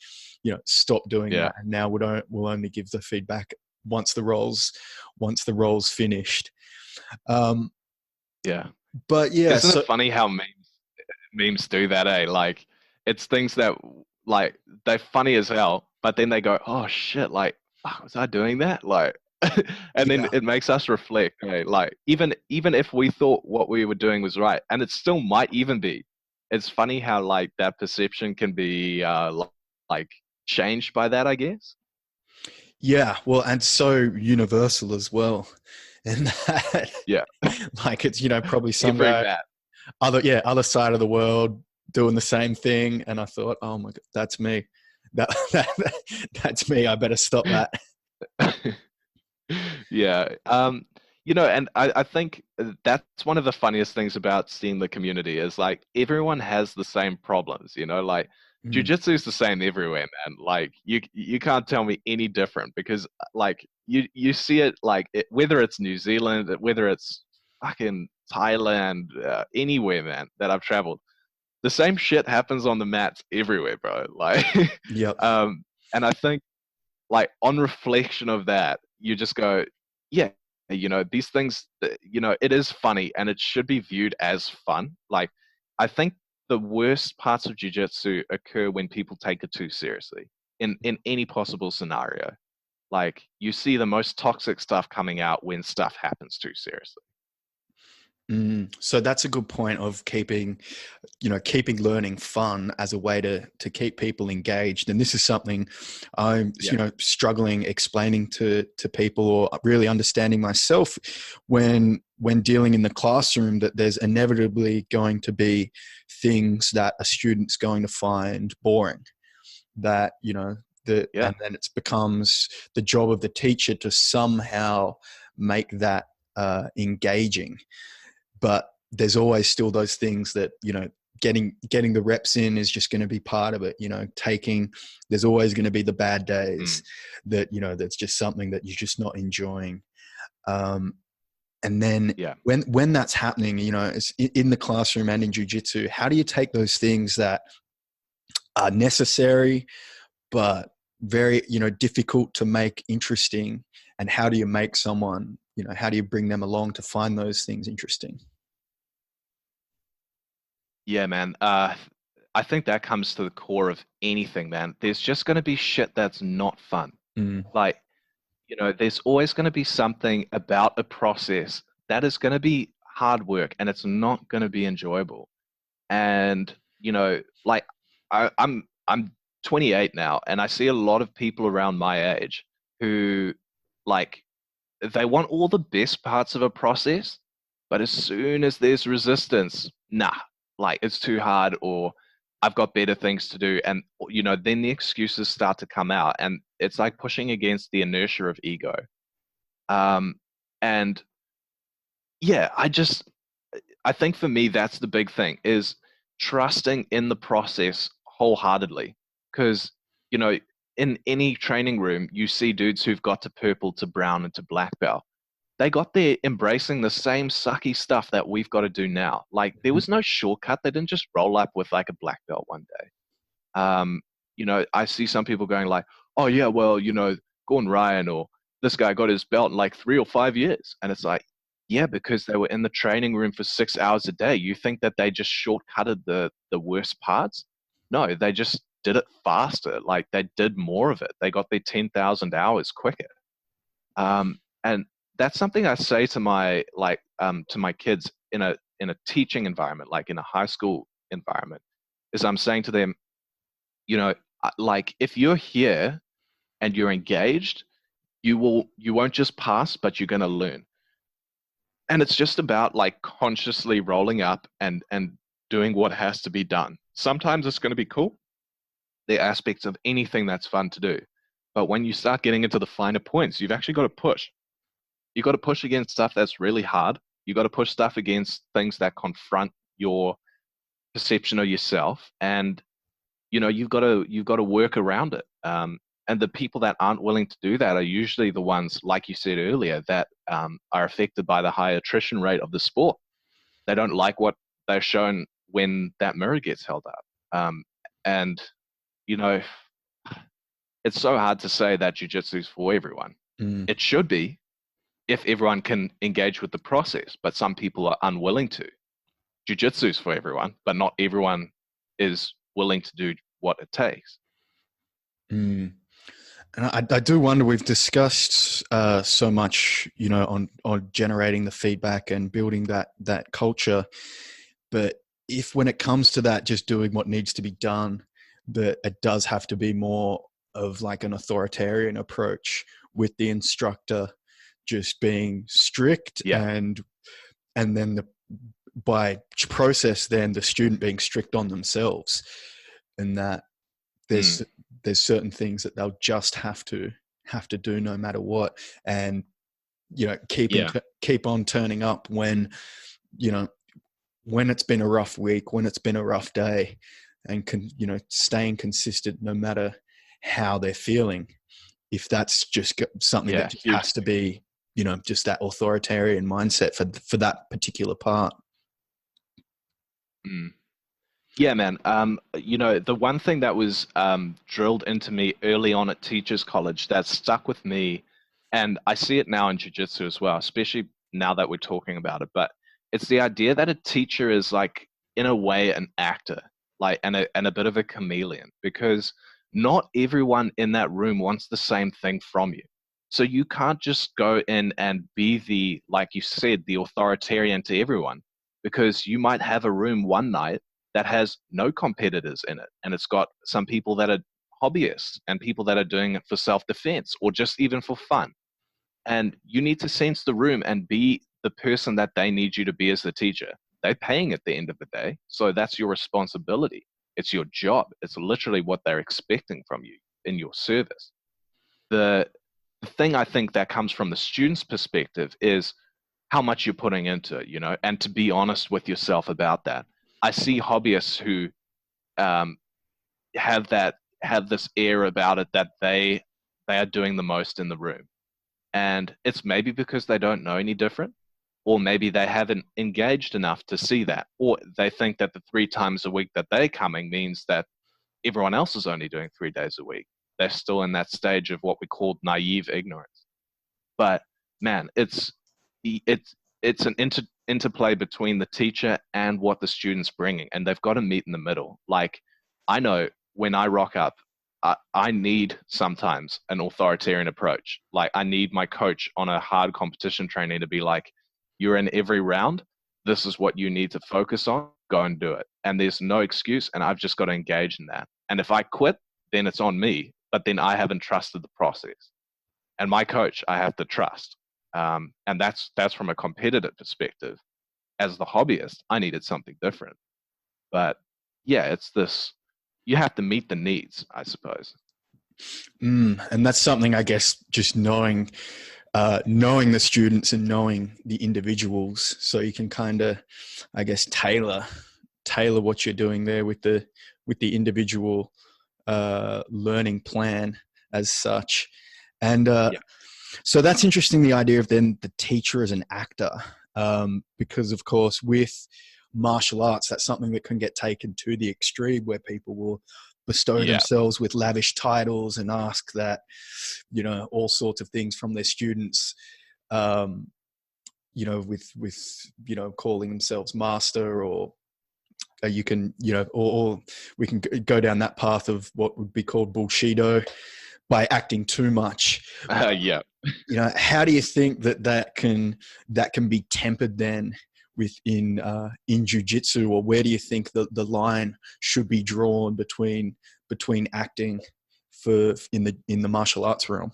stopped doing that. And now we'll only give the feedback once the roll's finished. Yeah. But yeah, isn't it funny how memes do that, eh? Like it's things that like they're funny as hell, but then they go, oh shit, like fuck, was I doing that? Like and then it makes us reflect, eh? Like even if we thought what we were doing was right, and it still might even be, it's funny how like that perception can be like changed by that, I guess. Yeah, well, and so universal as well. And that, Yeah. like it's, probably some Every guy, mat. other side of the world doing the same thing. And I thought, oh my God, that's me. That's me. I better stop that. Yeah. And I think that's one of the funniest things about seeing the community is like everyone has the same problems, like jiu-jitsu is the same everywhere, man. Like you can't tell me any different, because like you see it like whether it's New Zealand, whether it's fucking Thailand, anywhere, man, that I've traveled, the same shit happens on the mats everywhere, bro. Like, Yep. And I think like on reflection of that, you just go, yeah, these things, it is funny and it should be viewed as fun. Like, I think the worst parts of jiu-jitsu occur when people take it too seriously in any possible scenario. Like, you see the most toxic stuff coming out when stuff happens too seriously. So that's a good point of keeping learning fun as a way to keep people engaged. And this is something I'm, struggling explaining to people, or really understanding myself when dealing in the classroom, that there's inevitably going to be things that a student's going to find boring, that, And then it becomes the job of the teacher to somehow make that engaging. But there's always still those things that, getting the reps in is just going to be part of it. There's always going to be the bad days that, that's just something that you're just not enjoying. And then when that's happening, it's in the classroom and in jiu-jitsu, how do you take those things that are necessary, but very, difficult to make interesting? And how do you make someone, how do you bring them along to find those things interesting? Yeah, man. I think that comes to the core of anything, man. There's just going to be shit that's not fun. Like, there's always going to be something about a process that is going to be hard work and it's not going to be enjoyable. And, like I'm 28 now, and I see a lot of people around my age who, like, they want all the best parts of a process, but as soon as there's resistance, nah, like it's too hard, or I've got better things to do. And, then the excuses start to come out, and it's like pushing against the inertia of ego. And yeah, I think for me, that's the big thing, is trusting in the process wholeheartedly. Because, in any training room, you see dudes who've got to purple to brown and to black belt. They got there embracing the same sucky stuff that we've got to do now. Like, there was no shortcut. They didn't just roll up with like a black belt one day. I see some people going like, oh yeah, well, Gordon Ryan or this guy got his belt in like 3 or 5 years. And it's like, yeah, because they were in the training room for 6 hours a day. You think that they just shortcutted the worst parts? No, they just did it faster. Like, they did more of it. They got their 10,000 hours quicker. And that's something I say to my kids in a teaching environment, like in a high school environment, is I'm saying to them, like, if you're here and you're engaged, you won't just pass, but you're going to learn. And it's just about like consciously rolling up and doing what has to be done. Sometimes it's going to be cool. There are aspects of anything that's fun to do. But when you start getting into the finer points, you've actually got to push. You've got to push against stuff that's really hard. You've got to push stuff against things that confront your perception of yourself. And, you've got to work around it. And the people that aren't willing to do that are usually the ones, like you said earlier, that are affected by the high attrition rate of the sport. They don't like what they're shown when that mirror gets held up. And, it's so hard to say that jiu-jitsu is for everyone. It should be, if everyone can engage with the process, but some people are unwilling to. Jiu-jitsu is for everyone, but not everyone is willing to do what it takes. And I do wonder, we've discussed so much, on generating the feedback and building that culture. But if when it comes to that, just doing what needs to be done, that it does have to be more of like an authoritarian approach, with the instructor just being strict, and then by process, then the student being strict on themselves, and that there's certain things that they'll just have to do no matter what, and keep on turning up when when it's been a rough week, when it's been a rough day, and staying consistent no matter how they're feeling. If that's just something that just has to be, just that authoritarian mindset for that particular part. Yeah, man. The one thing that was drilled into me early on at Teachers College that stuck with me, and I see it now in Jiu-Jitsu as well, especially now that we're talking about it, but it's the idea that a teacher is like, in a way, an actor, like, and a bit of a chameleon, because not everyone in that room wants the same thing from you. So you can't just go in and be like you said, the authoritarian to everyone, because you might have a room one night that has no competitors in it, and it's got some people that are hobbyists and people that are doing it for self-defense or just even for fun. And you need to sense the room and be the person that they need you to be as the teacher. They're paying at the end of the day, so that's your responsibility. It's your job. It's literally what they're expecting from you. in your service. The thing I think that comes from the student's perspective is how much you're putting into it, and to be honest with yourself about that. I see hobbyists who um, have this air about it that they are doing the most in the room, and it's maybe because they don't know any different, or maybe they haven't engaged enough to see that, or they think that the 3 times a week that they're coming means that everyone else is only doing 3 days a week. They're still in that stage of what we call naive ignorance. But man, it's an interplay between the teacher and what the student's bringing, and they've got to meet in the middle. Like, I know when I rock up, I need sometimes an authoritarian approach. Like, I need my coach on a hard competition training to be like, you're in every round. This is what you need to focus on. Go and do it. And there's no excuse, and I've just got to engage in that. And if I quit, then it's on me. But then I haven't trusted the process. And my coach, I have to trust. And that's from a competitive perspective. As the hobbyist, I needed something different. But yeah, it's this, you have to meet the needs, I suppose. And that's something, I guess, just knowing the students and knowing the individuals, so you can kind of, I guess, tailor what you're doing there with the individual learning plan as such. And so that's interesting, the idea of then the teacher as an actor, because of course with martial arts, that's something that can get taken to the extreme, where people will bestow themselves with lavish titles and ask that, all sorts of things from their students, with calling themselves master, or you can, or we can go down that path of what would be called bullshido, by acting too much. How do you think that can be tempered then within in jiu-jitsu, or where do you think the line should be drawn between acting in the martial arts realm?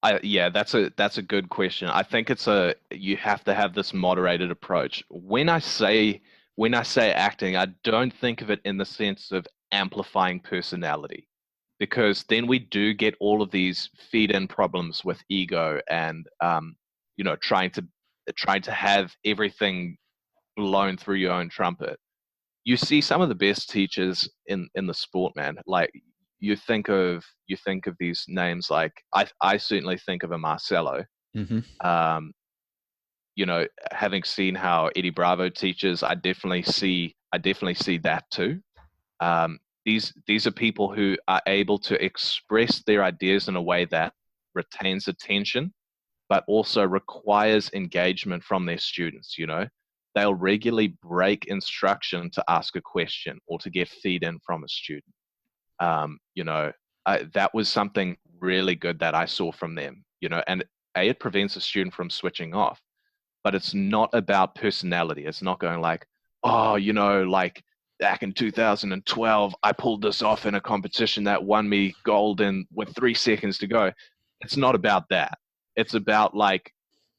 That's a good question. I think you have to have this moderated approach. When I say acting, I don't think of it in the sense of amplifying personality, because then we do get all of these feed-in problems with ego and trying to have everything blown through your own trumpet. You see some of the best teachers in the sport, man. Like, you think of these names, like I certainly think of a Marcelo. Mm-hmm. Having seen how Eddie Bravo teaches, I definitely see that too. These are people who are able to express their ideas in a way that retains attention, but also requires engagement from their students. They'll regularly break instruction to ask a question or to get feed in from a student. That was something really good that I saw from them. And it prevents a student from switching off. But it's not about personality. It's not going like, like back in 2012, I pulled this off in a competition that won me gold with 3 seconds to go. It's not about that. It's about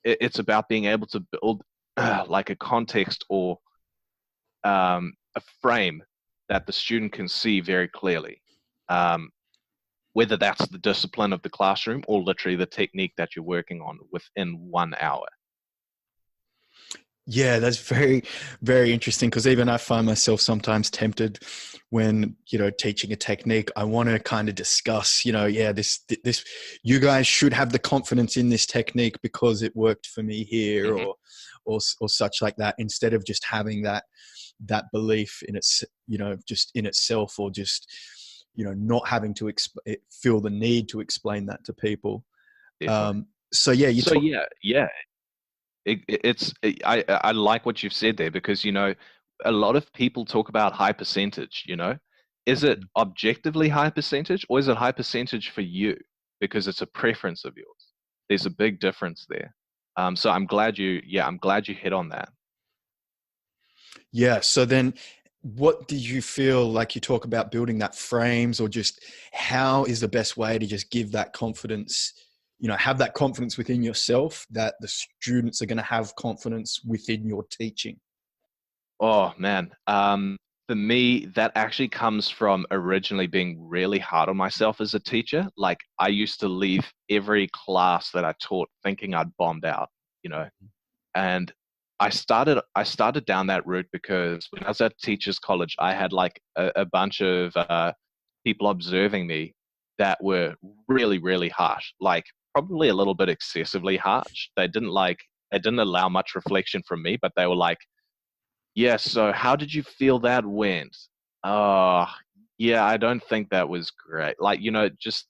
it's about being able to build like a context or a frame that the student can see very clearly. Whether that's the discipline of the classroom or literally the technique that you're working on within 1 hour. Yeah, that's very, very interesting, because even I find myself sometimes tempted when, teaching a technique. I want to kind of discuss, this, you guys should have the confidence in this technique because it worked for me here, Mm-hmm. or such like that, instead of just having that belief in its, just in itself, or just, not having to feel the need to explain that to people. I like what you've said there, because a lot of people talk about high percentage. Is it objectively high percentage, or is it high percentage for you because it's a preference of yours? There's a big difference there. So I'm glad you hit on that. Yeah. So then, what do you feel like, you talk about building that frames, or just how is the best way to just give that confidence, have that confidence within yourself, that the students are going to have confidence within your teaching? Oh man. for me, that actually comes from originally being really hard on myself as a teacher. Like I used to leave every class that I taught thinking I'd bombed out, you know. And I started down that route because when I was at teachers college, I had like a bunch of people observing me that were really, really harsh, like probably a little bit excessively harsh. They didn't allow much reflection from me, but they were like, yeah, so how did you feel that went? Oh, yeah, I don't think that was great. Like, just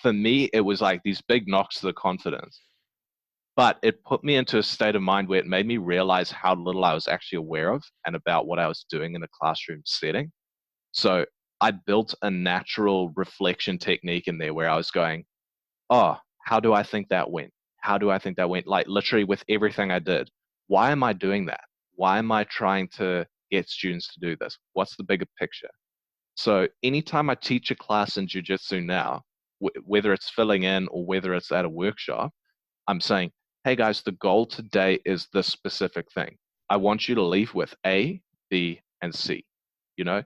for me, it was like these big knocks to the confidence. But it put me into a state of mind where it made me realize how little I was actually aware of and about what I was doing in a classroom setting. So I built a natural reflection technique in there where I was going, oh, how do I think that went? How do I think that went? Like literally with everything I did. Why am I doing that? Why am I trying to get students to do this? What's the bigger picture? So anytime I teach a class in Jiu-Jitsu now, whether it's filling in or whether it's at a workshop, I'm saying, hey guys, the goal today is this specific thing. I want you to leave with A, B, and C. You know,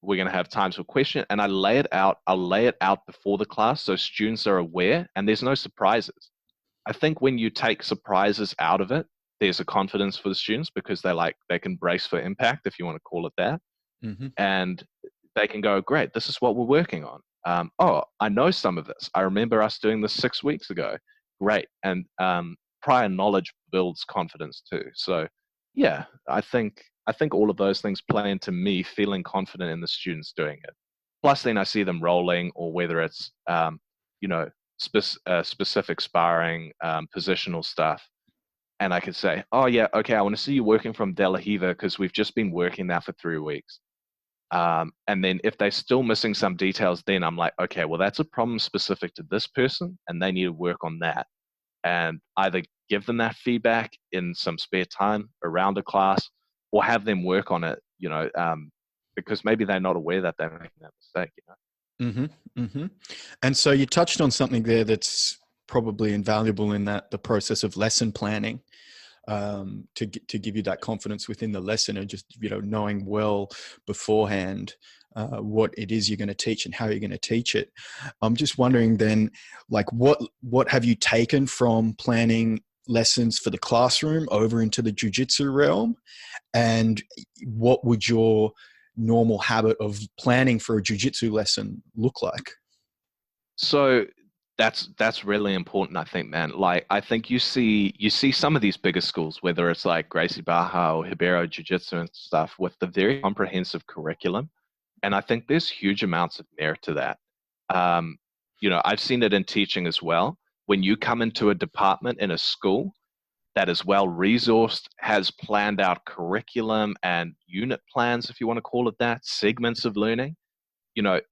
we're going to have times for question, and I lay it out. I'll lay it out before the class so students are aware, and there's no surprises. I think when you take surprises out of it, there's a confidence for the students because they can brace for impact, if you want to call it that, Mm-hmm. and they can go, great, this is what we're working on. Oh, I know some of this. I remember us doing this 6 weeks ago. Great. And prior knowledge builds confidence too. So yeah, I think all of those things play into me feeling confident in the students doing it. Plus then I see them rolling, or whether it's you know specific sparring, positional stuff, and I can say, oh yeah, okay, I want to see you working from De La Hiva because we've just been working that for 3 weeks. And then if they're still missing some details, then I'm like, okay, well, that's a problem specific to this person, and they need to work on that. And either give them that feedback in some spare time around a class, or have them work on it, because maybe they're not aware that they're making that mistake. Mm-hmm. Mm-hmm. And so you touched on something there that's probably invaluable in that the process of lesson planning, to give you that confidence within the lesson, and just knowing well beforehand what it is you're going to teach and how you're going to teach it. I'm just wondering then, like what have you taken from planning lessons for the classroom over into the jiu-jitsu realm, and what would your normal habit of planning for a jiu-jitsu lesson look like? So that's really important, I think, man. Like I think you see some of these bigger schools, whether it's like Gracie Barra or Hibero Jiu-Jitsu and stuff, with the very comprehensive curriculum. And I think there's huge amounts of merit to that. I've seen it in teaching as well. When you come into a department in a school that is well resourced, has planned out curriculum and unit plans, if you want to call it that, segments of learning,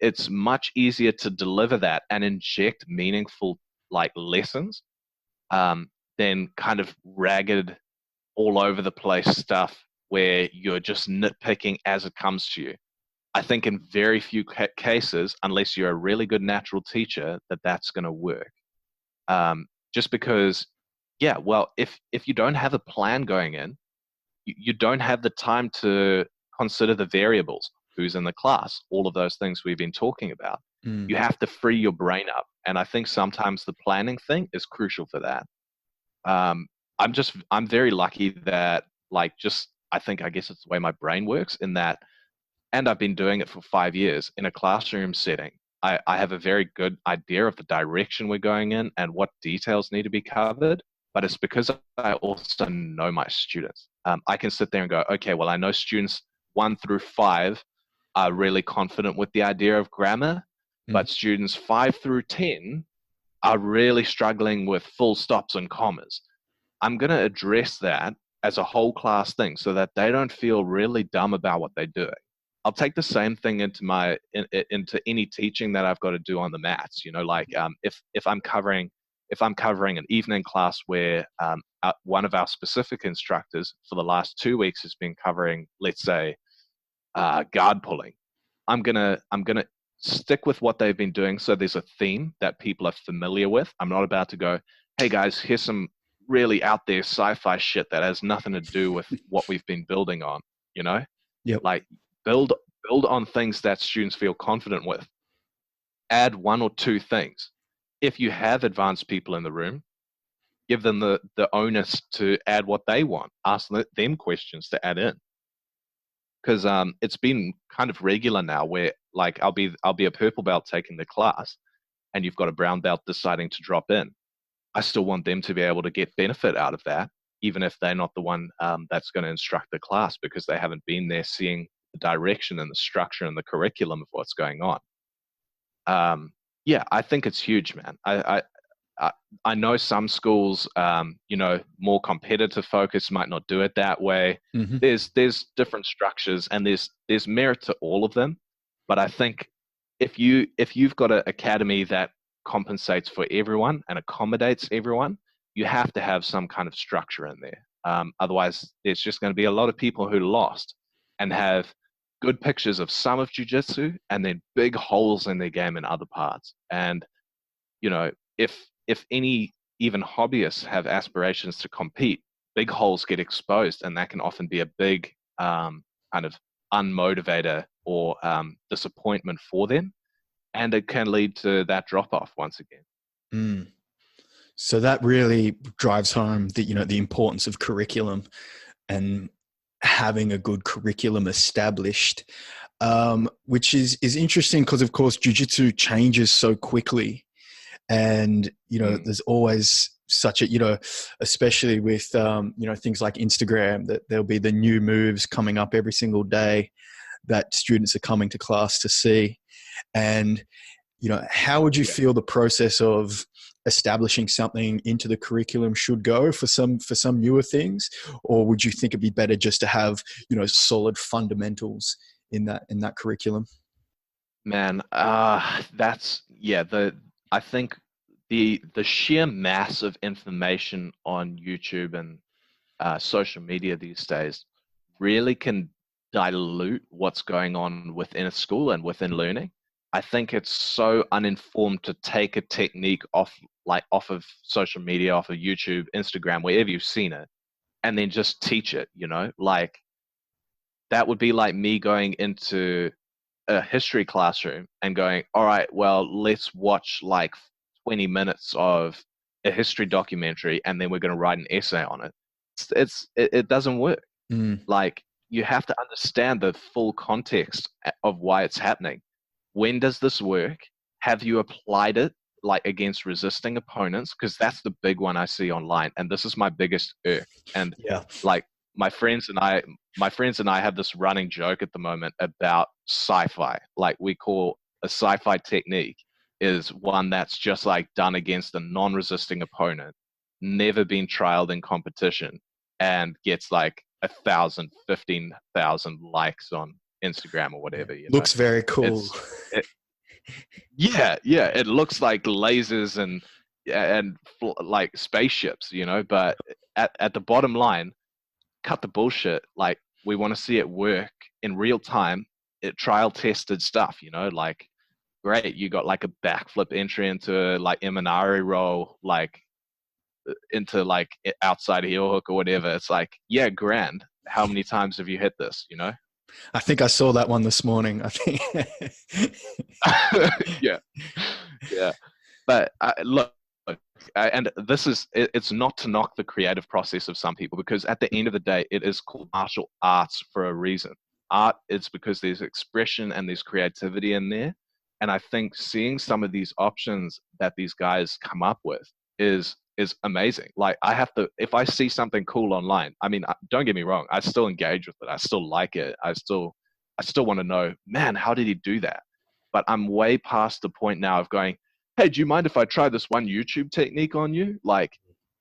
it's much easier to deliver that and inject meaningful like lessons, than kind of ragged, all over the place stuff where you're just nitpicking as it comes to you. I think in very few cases, unless you're a really good natural teacher, that's going to work. Just because, yeah, well, if you don't have a plan going in, you don't have the time to consider the variables, who's in the class, all of those things we've been talking about. Mm. You have to free your brain up. And I think sometimes the planning thing is crucial for that. I'm very lucky that I guess it's the way my brain works in that, and I've been doing it for 5 years in a classroom setting. I have a very good idea of the direction we're going in and what details need to be covered, but it's because I also know my students. I can sit there and go, okay, well, I know students 1 through 5 are really confident with the idea of grammar, but students 5 through 10 are really struggling with full stops and commas. I'm going to address that as a whole class thing so that they don't feel really dumb about what they're doing. I'll take the same thing into any teaching that I've got to do on the mats. If I'm covering an evening class where one of our specific instructors for the last 2 weeks has been covering, let's say, guard pulling, I'm gonna stick with what they've been doing. So there's a theme that people are familiar with. I'm not about to go, hey guys, here's some really out there sci-fi shit that has nothing to do with what we've been building on. Yep. Like build on things that students feel confident with. Add one or two things. If you have advanced people in the room, give them the onus to add what they want. Ask them questions to add in. Because it's been kind of regular now where like I'll be a purple belt taking the class, and you've got a brown belt deciding to drop in. I still want them to be able to get benefit out of that, even if they're not the one that's going to instruct the class, because they haven't been there seeing the direction and the structure and the curriculum of what's going on. Yeah, I think it's huge, man. I know some schools, more competitive focus might not do it that way. Mm-hmm. There's different structures, and there's merit to all of them. But I think if you've got an academy that compensates for everyone and accommodates everyone, you have to have some kind of structure in there. Otherwise, there's just going to be a lot of people who lost and have good pictures of some of jiu-jitsu and then big holes in their game in other parts. And if any even hobbyists have aspirations to compete, big holes get exposed, and that can often be a big kind of unmotivator or disappointment for them, and it can lead to that drop off once again. Mm. So that really drives home the importance of curriculum and having a good curriculum established, which is interesting because, of course, jiu-jitsu changes so quickly. And, there's always such a, especially with, things like Instagram, that there'll be the new moves coming up every single day that students are coming to class to see. And, how would you feel the process of establishing something into the curriculum should go for some newer things? Or would you think it'd be better just to have, solid fundamentals in that curriculum? Man, I think the sheer mass of information on YouTube and social media these days really can dilute what's going on within a school and within learning. I think it's so uninformed to take a technique off of social media, off of YouTube, Instagram, wherever you've seen it, and then just teach it, like that would be like me going into a history classroom and going, all right, well, let's watch like 20 minutes of a history documentary, and then we're going to write an essay on it. It doesn't work. Like, you have to understand the full context of why it's happening. When does this work? Have you applied it like against resisting opponents? Because that's the big one I see online, and this is my biggest irk. And like my friends and I have this running joke at the moment about sci-fi. Like, we call a sci-fi technique is one that's just like done against a non-resisting opponent, never been trialed in competition, and gets like 1,000, 15,000 likes on Instagram or whatever. Looks very cool. It looks like lasers and like spaceships, but at the bottom line, cut the bullshit. Like, we want to see it work in real time, trial tested stuff, like, great, you got like a backflip entry into like Imanari roll, like into like outside heel hook or whatever. It's like, yeah, grand. How many times have you hit this, I think I saw that one this morning. I think. yeah. But look, and it's not to knock the creative process of some people, because at the end of the day, it is called martial arts for a reason. Art is because there's expression and there's creativity in there. And I think seeing some of these options that these guys come up with is amazing. Like, if I see something cool online, I mean, don't get me wrong, I still engage with it. I still like it. I still want to know, man, how did he do that? But I'm way past the point now of going, hey, do you mind if I try this one YouTube technique on you? Like,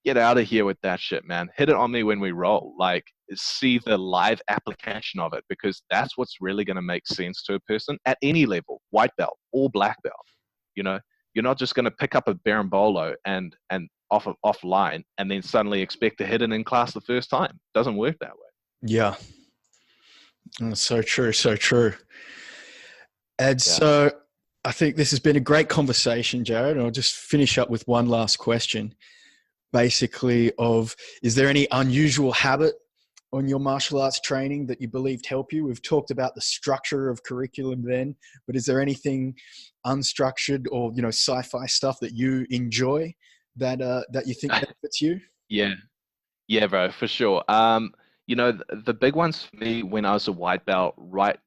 get out of here with that shit, man. Hit it on me when we roll. Like, see the live application of it, because that's what's really going to make sense to a person at any level, white belt or black belt. You're not just going to pick up a berimbolo and offline and then suddenly expect to hit it in class the first time. It doesn't work that way. Yeah. That's so true. So true. And so I think this has been a great conversation, Jahred. And I'll just finish up with one last question, basically, is there any unusual habit on your martial arts training that you believed help you? We've talked about the structure of curriculum then, but is there anything unstructured or, sci-fi stuff that you enjoy that you think benefits you? Yeah, yeah, bro, for sure. The big ones for me when I was a white belt, right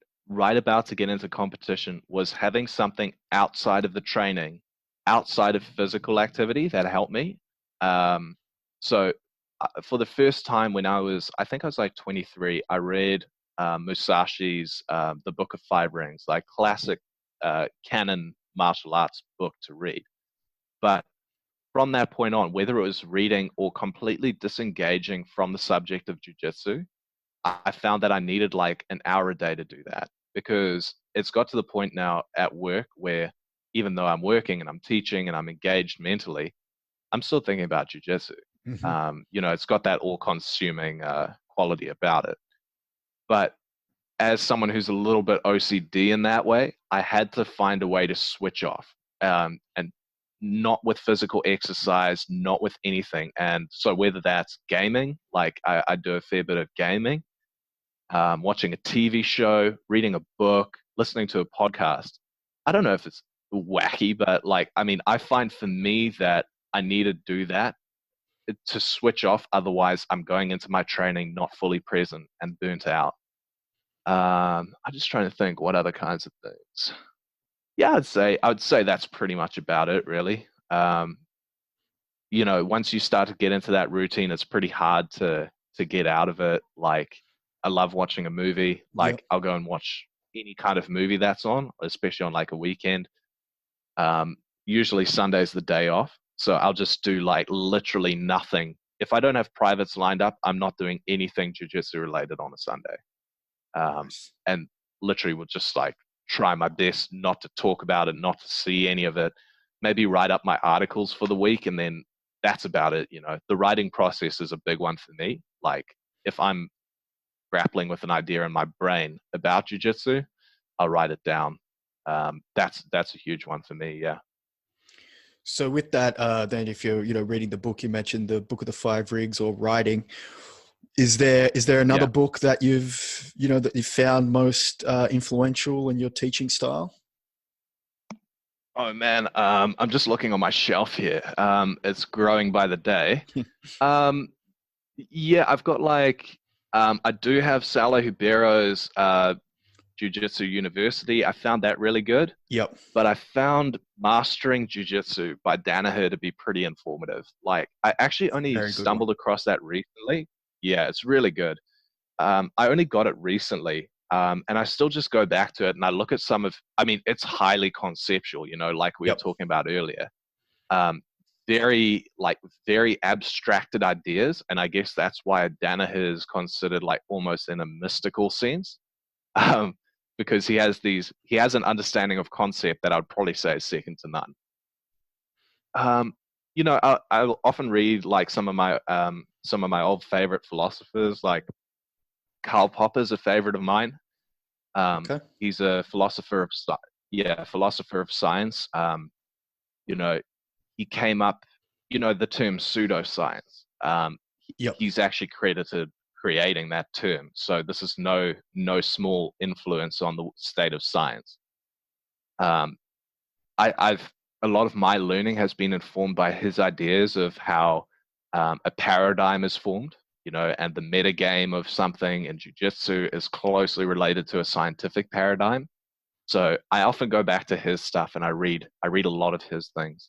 about to get into competition, was having something outside of the training, outside of physical activity that helped me. So for the first time when I think I was like 23, I read Musashi's The Book of Five Rings, like classic canon martial arts book to read. But from that point on, whether it was reading or completely disengaging from the subject of jujitsu, I found that I needed like an hour a day to do that, because it's got to the point now at work where even though I'm working and I'm teaching and I'm engaged mentally, I'm still thinking about jujitsu. Hmm. It's got that all-consuming quality about it. But as someone who's a little bit OCD in that way, I had to find a way to switch off, and not with physical exercise, not with anything. And so whether that's gaming, like I do a fair bit of gaming, watching a TV show, reading a book, listening to a podcast. I don't know if it's wacky, but like, I mean, I find for me that I need to do that to switch off. Otherwise, I'm going into my training not fully present and burnt out. I'm just trying to think what other kinds of things. Yeah, I would say that's pretty much about it, really. Once you start to get into that routine, it's pretty hard to get out of it. Like, I love watching a movie. Yep. Like, I'll go and watch any kind of movie that's on, especially on like a weekend. Usually Sunday's the day off, so I'll just do like literally nothing. If I don't have privates lined up, I'm not doing anything jujitsu related on a Sunday. Nice. And literally would just like try my best not to talk about it, not to see any of it, maybe write up my articles for the week, and then that's about it. The writing process is a big one for me. Like, if I'm grappling with an idea in my brain about jujitsu, I'll write it down. That's a huge one for me. Yeah. So with that, then if you're, reading the book, you mentioned the Book of the Five Rigs or writing, is there another Yeah. book that you've found most influential in your teaching style? Oh man, I'm just looking on my shelf here. It's growing by the day. Um, yeah, I've got like, I do have Saulo Hubeiro's Jiu-Jitsu University. I found that really good, Yep. but I found Mastering Jiu-Jitsu by Danaher to be pretty informative. Like, I actually only Very good one. stumbled across that recently. Yeah, it's really good. I only got it recently, and I still just go back to it and I look at I mean, it's highly conceptual, like we were Yep. talking about earlier. Um, very abstracted ideas, and I guess that's why Danaher is considered like almost in a mystical sense, um, because he has an understanding of concept that I'd probably say is second to none. Um, I'll often read like some of my old favorite philosophers, like Karl Popper's a favorite of mine. Okay. He's a philosopher of science. You know, he came up, the term pseudoscience. Yep. He's actually credited creating that term. So this is no small influence on the state of science. Um, I've a lot of my learning has been informed by his ideas of how a paradigm is formed, and the metagame of something in jujitsu is closely related to a scientific paradigm. So I often go back to his stuff and I read a lot of his things.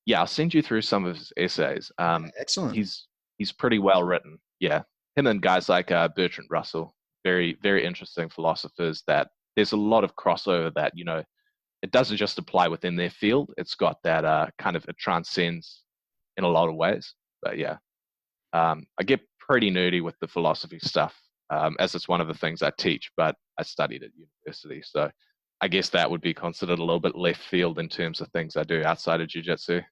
Yeah, I'll send you through some of his essays. Excellent. He's pretty well written. Yeah, him and guys like Bertrand Russell, very very interesting philosophers. That there's a lot of crossover that it doesn't just apply within their field. It's got that kind of it transcends in a lot of ways. But yeah, I get pretty nerdy with the philosophy stuff, as it's one of the things I teach. But I studied at university, so I guess that would be considered a little bit left field in terms of things I do outside of jiu-jitsu.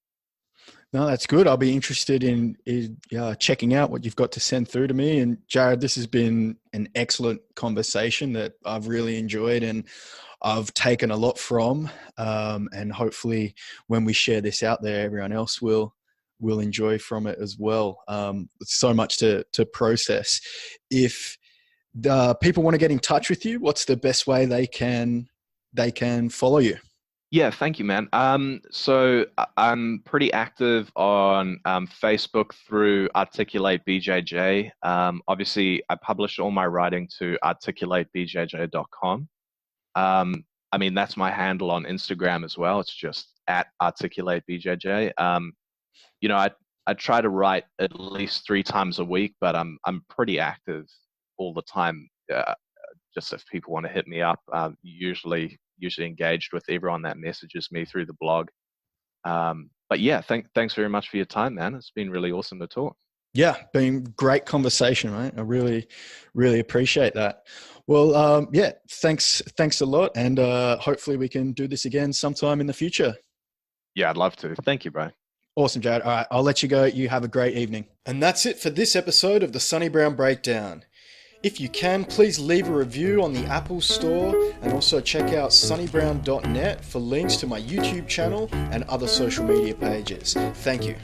No, that's good. I'll be interested in checking out what you've got to send through to me. And Jahred, this has been an excellent conversation that I've really enjoyed and I've taken a lot from. And hopefully when we share this out there, everyone else will will enjoy from it as well. It's so much to process. If people want to get in touch with you, what's the best way they can follow you? Yeah, thank you, man. So I'm pretty active on Facebook through Articulate BJJ. Obviously, I publish all my writing to articulatebjj.com. I mean, that's my handle on Instagram as well. It's just at articulatebjj. I try to write at least 3 times a week, but I'm pretty active all the time. Just if people want to hit me up, usually engaged with everyone that messages me through the blog. But yeah, thanks very much for your time, man. It's been really awesome to talk. Yeah, been great conversation, mate. I really, really appreciate that. Well, yeah, thanks a lot, and hopefully we can do this again sometime in the future. Yeah, I'd love to. Thank you, bro. Awesome, Jahred. All right, I'll let you go. You have a great evening. And that's it for this episode of the Sonny Brown Breakdown. If you can, please leave a review on the Apple Store, and also check out sonnybrown.net for links to my YouTube channel and other social media pages. Thank you.